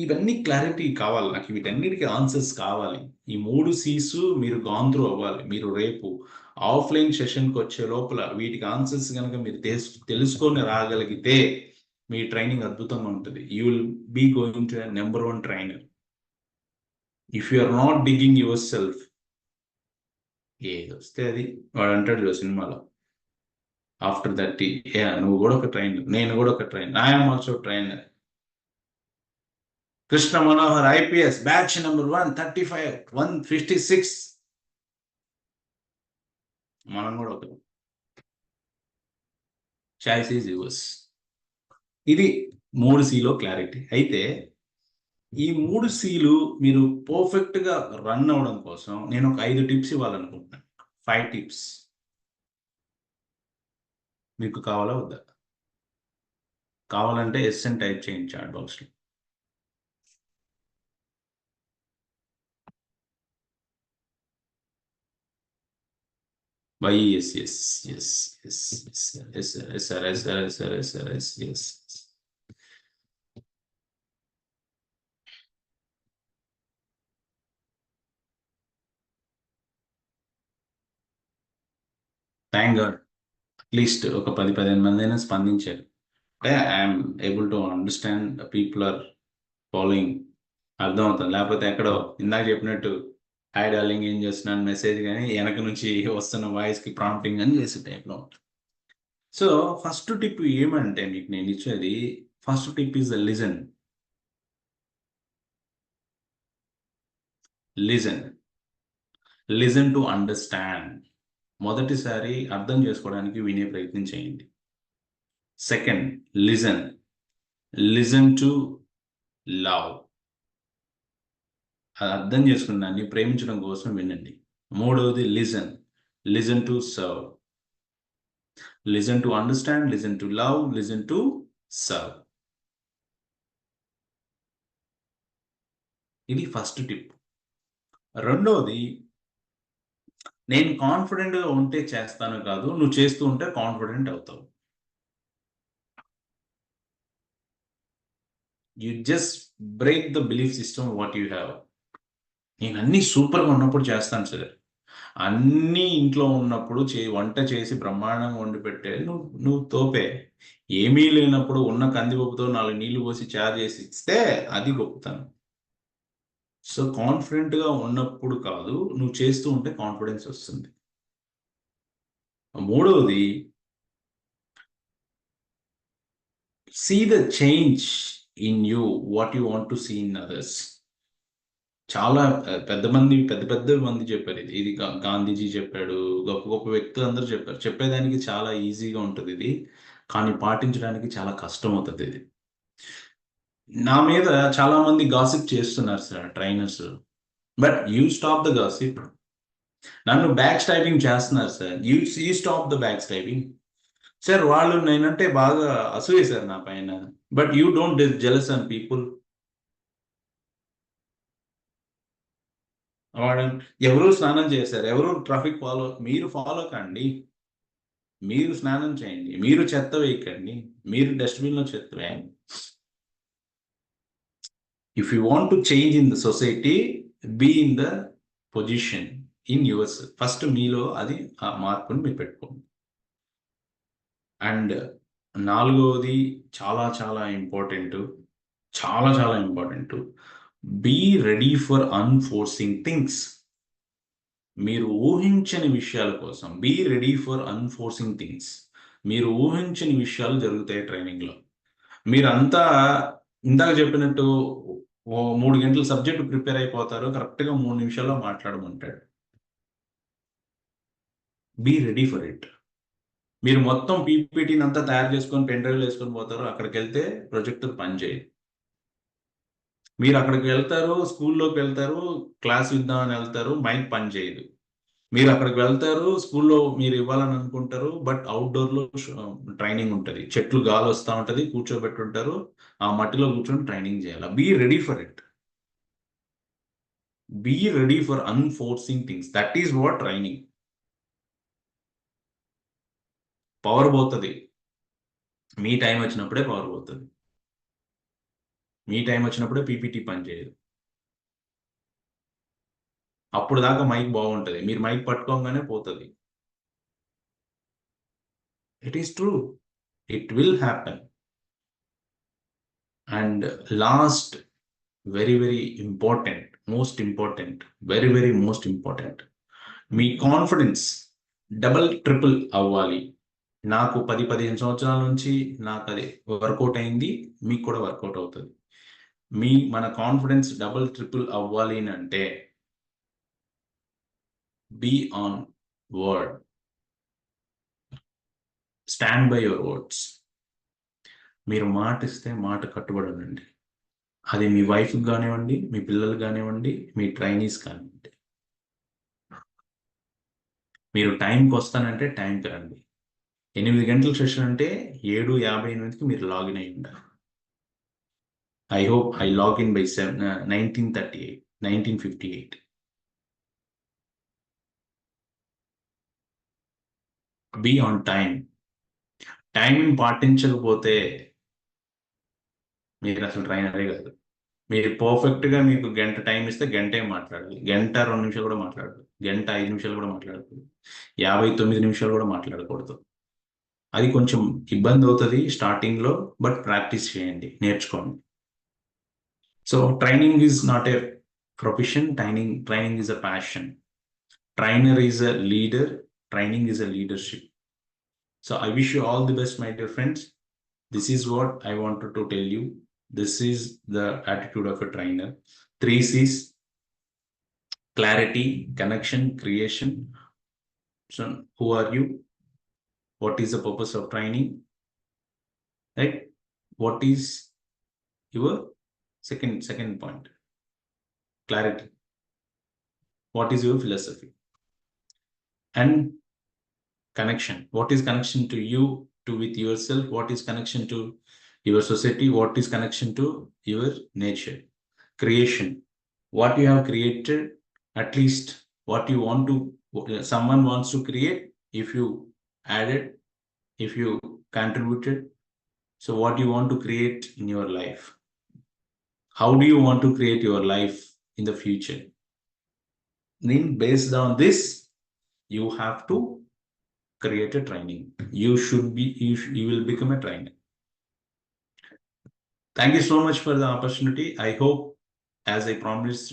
ఇవన్నీ క్లారిటీ కావాలి నాకు, వీటన్నిటికీ ఆన్సర్స్ కావాలి. ఈ 3 C's మీరు గాన్ త్రూ అవ్వాలి. మీరు రేపు ఆఫ్లైన్ సెషన్కి వచ్చే లోపల వీటికి ఆన్సర్స్ కనుక మీరు తెలుసుకొని రాగలిగితే మీ ట్రైనింగ్ అద్భుతంగా ఉంటుంది. You will be going to number 1 trainer. If you are not digging yourself, ఏది వస్తే అది వాడు అంటాడు సినిమాలో, ఆఫ్టర్ దట్ నువ్వు కూడా ఒక ట్రైనర్, నేను కూడా ఒక trainer, I'm also trainer. Krishna Manohar IPS batch number 135, 156. మనం కూడా ఒక చాయిస్ ఈజ్ యువర్స్. ఇది 3 Cలో క్లారిటీ. అయితే ఈ 3 Cలు మీరు పర్ఫెక్ట్గా రన్ అవడం కోసం నేను ఒక 5 టిప్స్ ఇవ్వాలనుకుంటున్నాను. 5 టిప్స్ మీకు కావాలా వద్దా? కావాలంటే ఎస్ అని టైప్ చేయండి చాట్ బాక్స్లో. yes. థ్యాంక్ గాడ్ అట్లీస్ట్ ఒక 10-15 మంది అయినా స్పందించారు. అంటే I'm able to understand people are following, అర్థమవుతుంది. లేకపోతే ఎక్కడో ఇందాక చెప్పినట్టు హాయ్ డార్లింగ్ ఏం చేస్తున్నాను మెసేజ్ కానీ వెనక నుంచి వస్తున్న వాయిస్కి ప్రాంప్టింగ్ అని చేసే టైప్లో. సో ఫస్ట్ టిప్ ఏమంటే మీకు నేను ఇచ్చేది, first tip is listen. Listen to understand. మొదటిసారి అర్థం చేసుకోవడానికి వినే ప్రయత్నం చేయండి. Second, listen to love. అది అర్థం చేసుకున్న దాన్ని ప్రేమించడం కోసం వినండి. మూడవది listen to serve. Listen to understand, listen to love, listen to serve. ఇది ఫస్ట్ టిప్. రెండవది, నేను కాన్ఫిడెంట్గా ఉంటే చేస్తాను కాదు, నువ్వు చేస్తూ ఉంటే కాన్ఫిడెంట్ అవుతావు. You just break the belief system what you have. నేను అన్నీ సూపర్గా ఉన్నప్పుడు చేస్తాను సార్, అన్నీ ఇంట్లో ఉన్నప్పుడు వంట చేసి బ్రహ్మాండంగా వండి పెట్టే నువ్వు తోపే. ఏమీ లేనప్పుడు ఉన్న కందిపప్పుతో 4 నీళ్లు పోసి చారు చేసి ఇస్తే అది గొప్పతనం. సో కాన్ఫిడెంట్గా ఉన్నప్పుడు కాదు, నువ్వు చేస్తూ ఉంటే కాన్ఫిడెన్స్ వస్తుంది. మూడవది, see the change in you what you want to see in others. చాలా పెద్ద మంది చెప్పారు ఇది గాంధీజీ చెప్పాడు, గొప్ప గొప్ప వ్యక్తులు అందరూ చెప్పారు. చెప్పేదానికి చాలా ఈజీగా ఉంటుంది ఇది, కానీ పాటించడానికి చాలా కష్టం అవుతుంది ఇది. నా మీద చాలా మంది గాసిప్ చేస్తున్నారు sir trainers, but you stop the gossip. నన్ను బ్యాక్ స్టైపింగ్ చేస్తున్నారు sir, you stop the back stabbing. Sir వాళ్ళు నేనంటే బాగా అసూయ సార్ నా పైన, but you don't jealous on people. వాడు ఎవరు స్నానం చేశారు, ఎవరు ట్రాఫిక్ మీరు ఫాలో కండి, మీరు స్నానం చేయండి, మీరు చెత్త వేయకండి, మీరు డస్ట్బిన్లో చెత్త వేయండి. If you want to change in the society, be in the position in yours. First మీలో అది ఆ మార్పుని మీరు పెట్టుకోండి. అండ్ నాలుగవది చాలా చాలా important, be ready for unforeseen things. మీరు ఊహించని విషయాల కోసం be ready for unforeseen things. మీరు ఊహించని విషయాలు జరుగుతాయి ట్రైనింగ్లో. మీరంతా ఇందాక చెప్పినట్టు 3 గంటల సబ్జెక్ట్ ప్రిపేర్ అయిపోతారు, కరెక్ట్గా 3 నిమిషాల్లో మాట్లాడమంటాడు. Be ready for it. మీరు మొత్తం పీపీటీని అంతా తయారు చేసుకొని పెన్ డ్రైవ్ వేసుకొని పోతారు, అక్కడికి వెళ్తే ప్రొజెక్టర్ పనిచేయదు. మీరు అక్కడికి వెళ్తారు, స్కూల్లోకి వెళ్తారు, క్లాస్ ఇద్దామని వెళ్తారు, మైక్ పనిచేయదు. మీరు అక్కడికి వెళ్తారు, స్కూల్లో మీరు ఇవ్వాలని అనుకుంటారు, బట్ అవుట్డోర్లో ట్రైనింగ్ ఉంటుంది, చెట్లు గాలి వస్తూ ఉంటుంది, కూర్చోబెట్టుంటారు, ఆ మట్టిలో కూర్చొని ట్రైనింగ్ చేయాలి. Be ready for it. Be ready for unforeseen things. That is what training. Power పోతుంది, మీ టైం వచ్చినప్పుడే పవర్ పోతుంది. మీ టైం వచ్చినప్పుడే పీపీటీ పనిచేయదు. అప్పుడు దాకా మైక్ బాగుంటుంది, మీరు మైక్ పట్టుకోగానే పోతుంది. It is true, it will happen. And last, very very important, most important, very very most important, me confidence double triple అవ్వాలి. నాకు 10-15 సంవత్సరాల నుంచి నాకు అది వర్కౌట్ అయింది, మీకు కూడా వర్కౌట్ అవుతుంది. మన కాన్ఫిడెన్స్ డబల్ ట్రిపుల్ అవ్వాలి అంటే be on word, stand by your words. మీరు మాట ఇస్తే మాట కట్టుబడనండి. అది మీ వైఫ్కి కానివ్వండి, మీ పిల్లలు కానివ్వండి, మీ ట్రైనీస్ కానివ్వండి. మీరు టైంకి వస్తానంటే టైంకి రండి. 8 గంటల సెషన్ అంటే 7:58కి మీరు లాగిన్ అయి ఉండాలి. I hope I log in by 1958. Be on time. టైంని పాటించకపోతే మీరు అసలు ట్రైనరే కాదు. మీరు పర్ఫెక్ట్గా మీకు గంట టైం ఇస్తే గంటే మాట్లాడాలి, గంట 2 నిమిషాలు కూడా మాట్లాడాలి, గంట 5 నిమిషాలు కూడా మాట్లాడకూడదు, 59 నిమిషాలు కూడా మాట్లాడకూడదు. అది కొంచెం ఇబ్బంది అవుతుంది స్టార్టింగ్లో, బట్ ప్రాక్టీస్ చేయండి, నేర్చుకోండి. So training is not a profession, training is a passion. Trainer is a leader, training is a leadership. So I wish you all the best, my dear friends. This is what I wanted to tell you. This is the attitude of a trainer. 3 C's: clarity, connection, creation. So who are you? What is the purpose of training? Right? What is your second point? Clarity. What is your philosophy? And connection. What is connection to you, with yourself? What is connection to your society? What is connection to your nature? Creation. What you have created, at least what you want to, someone wants to create, if you added, if you contributed. So what you want to create in your life? How do you want to create your life in the future? Then based on this, you have to create a training. You will become a trainer. Thank you so much for the opportunity. I hope, as I promised,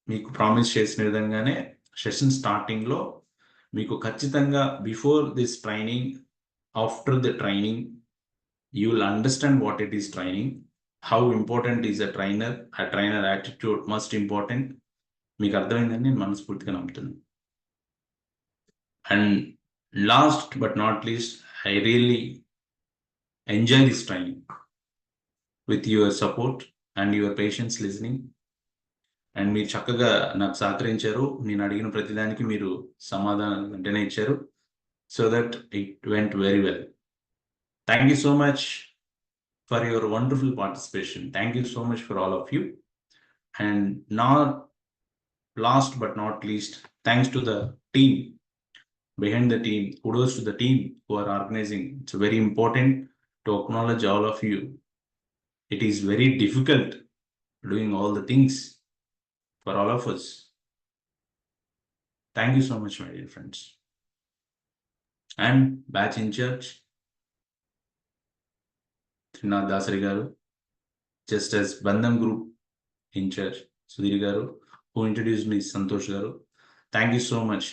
మీకు promise చేసిన విధంగానే session స్టార్టింగ్లో మీకు ఖచ్చితంగా before this training, after the training, you will understand what it is training, how important is a trainer, ఆ trainer attitude must important. మీకు అర్థమైందని నేను మనస్ఫూర్తిగా నమ్ముతున్నాను. And last but not least, I really enjoy this training with your support and your patience listening. And మీరు చక్కగా నాకు సహకరించారు, నేను అడిగిన ప్రతిదానికి మీరు సమాధానం వెంటనే ఇచ్చారు. So that it went very well. Thank you so much for your wonderful participation. Thank you so much for all of you. And not last but not least, thanks to the team behind the team. Kudos to the team who are organizing. It's very important to acknowledge all of you. It is very difficult doing all the things for all of us. Thank you so much, my dear friends. And batch in church, Trinath Dasari garu, just as Bandham Group in church, Sudhir garu, who introduced me, Santosh garu. Thank you so much.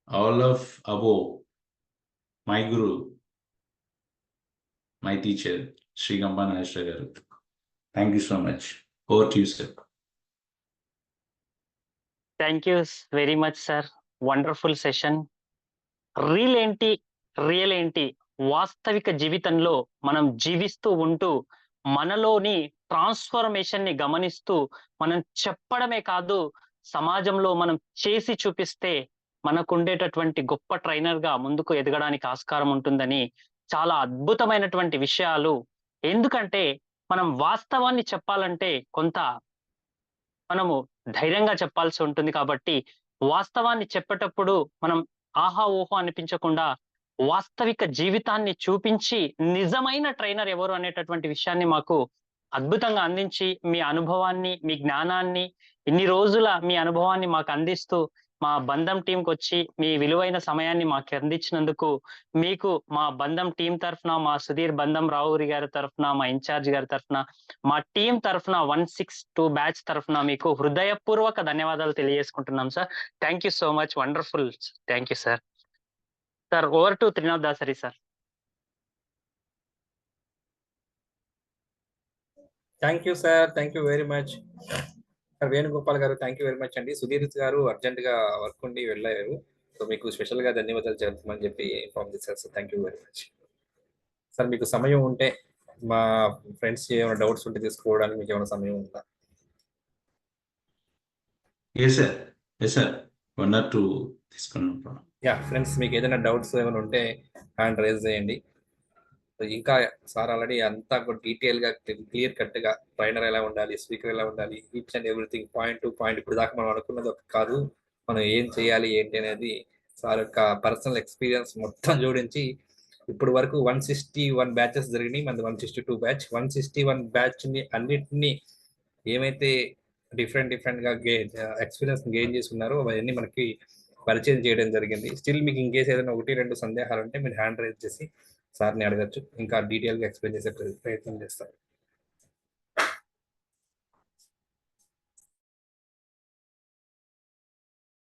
All of above, my guru, my teacher, Sri Gamba Nageshwara garu. Thank you so much. Over to you, sir. Thank you very much, sir. Wonderful session. Reel ఏంటి, real ఏంటి, వాస్తవిక జీవితంలో మనం జీవిస్తూ ఉంటూ మనలోని transformation ని గమనిస్తూ మనం చెప్పడమే కాదు, సమాజంలో మనం చేసి చూపిస్తే మనకుండేటటువంటి గొప్ప ట్రైనర్ గా ముందుకు ఎదగడానికి ఆస్కారం ఉంటుందని చాలా అద్భుతమైనటువంటి విషయాలు. ఎందుకంటే మనం వాస్తవాన్ని చెప్పాలంటే కొంత మనము ధైర్యంగా చెప్పాల్సి ఉంటుంది కాబట్టి వాస్తవాన్ని చెప్పేటప్పుడు మనం ఆహా ఓహో అనిపించకుండా వాస్తవిక జీవితాన్ని చూపించి నిజమైన ట్రైనర్ ఎవరు అనేటటువంటి విషయాన్ని మాకు అద్భుతంగా అందించి మీ అనుభవాన్ని, మీ జ్ఞానాన్ని, ఇన్ని రోజుల మీ అనుభవాన్ని మాకు అందిస్తూ మా బంధం టీంకి వచ్చి మీ విలువైన సమయాన్ని మాకు అందించినందుకు మీకు మా బంధం టీం తరఫున, మా సుధీర్ బంధం రావురి గారి తరఫున, మా ఇన్ఛార్జ్ గారి తరఫున, మా టీం తరఫున 162 బ్యాచ్ తరఫున మీకు హృదయపూర్వక ధన్యవాదాలు తెలియజేసుకుంటున్నాం sir. Thank you so much. Wonderful. Thank you sir. Sir over to Trinath Dasari sir. Thank you sir, thank you very much. Venugopal గారు థ్యాంక్ యూ వెరీ మచ్ అండి. సుధీర్ గారు అర్జెంట్ గా వర్క్ ఉండి వెళ్ళారు, సో మీకు స్పెషల్ గా ధన్యవాదాలు చెప్తామని చెప్పి ఇన్ఫార్మ్ చేశారు sir. Thank you very much sir. మీకు సమయం ఉంటే మా ఫ్రెండ్స్ ఏమైనా డౌట్స్ ఉంటే తీసుకోవడానికి మీకు ఏమైనా సమయం ఉందా? ఎస్ సార్ 1 or 2 తీసుకున్నాం. యా ఫ్రెండ్స్, మీకు ఏదైనా డౌట్స్ ఏమైనా ఉంటే హ్యాండ్ రైజ్ చేయండి. ఇంకా సార్ ఆల్రెడీ అంతా డీటెయిల్ గా క్లియర్ కట్ గా ట్రైనర్ ఎలా ఉండాలి, స్పీకర్ ఎలా ఉండాలి, each and everything point to point ఇప్పుడు దాకా మనం అనుకున్నది ఒక కాదు, మనం ఏం చేయాలి ఏంటి అనేది సార్ యొక్క పర్సనల్ ఎక్స్పీరియన్స్ మొత్తం జోడించి ఇప్పుడు వరకు 161 బ్యాచెస్ జరిగినాయి. మనది 162 బ్యాచ్. 161 బ్యాచ్ ని అన్నిటినీ ఏమైతే డిఫరెంట్ గా ఎక్స్పీరియన్స్ గెయిన్ చేసుకున్నారో అవన్నీ మనకి పరిచయం చేయడం జరిగింది. స్టిల్ మీకు ఇంకేస్ ఏదైనా 1-2 సందేహాలు ఉంటే మీరు హ్యాండ్ రైజ్ చేసి సార్ని అడగచ్చు, ఇంకా డీటెయిల్ గా ఎక్స్ప్లెయిన్ చేసే ప్రయత్నం చేస్తారు.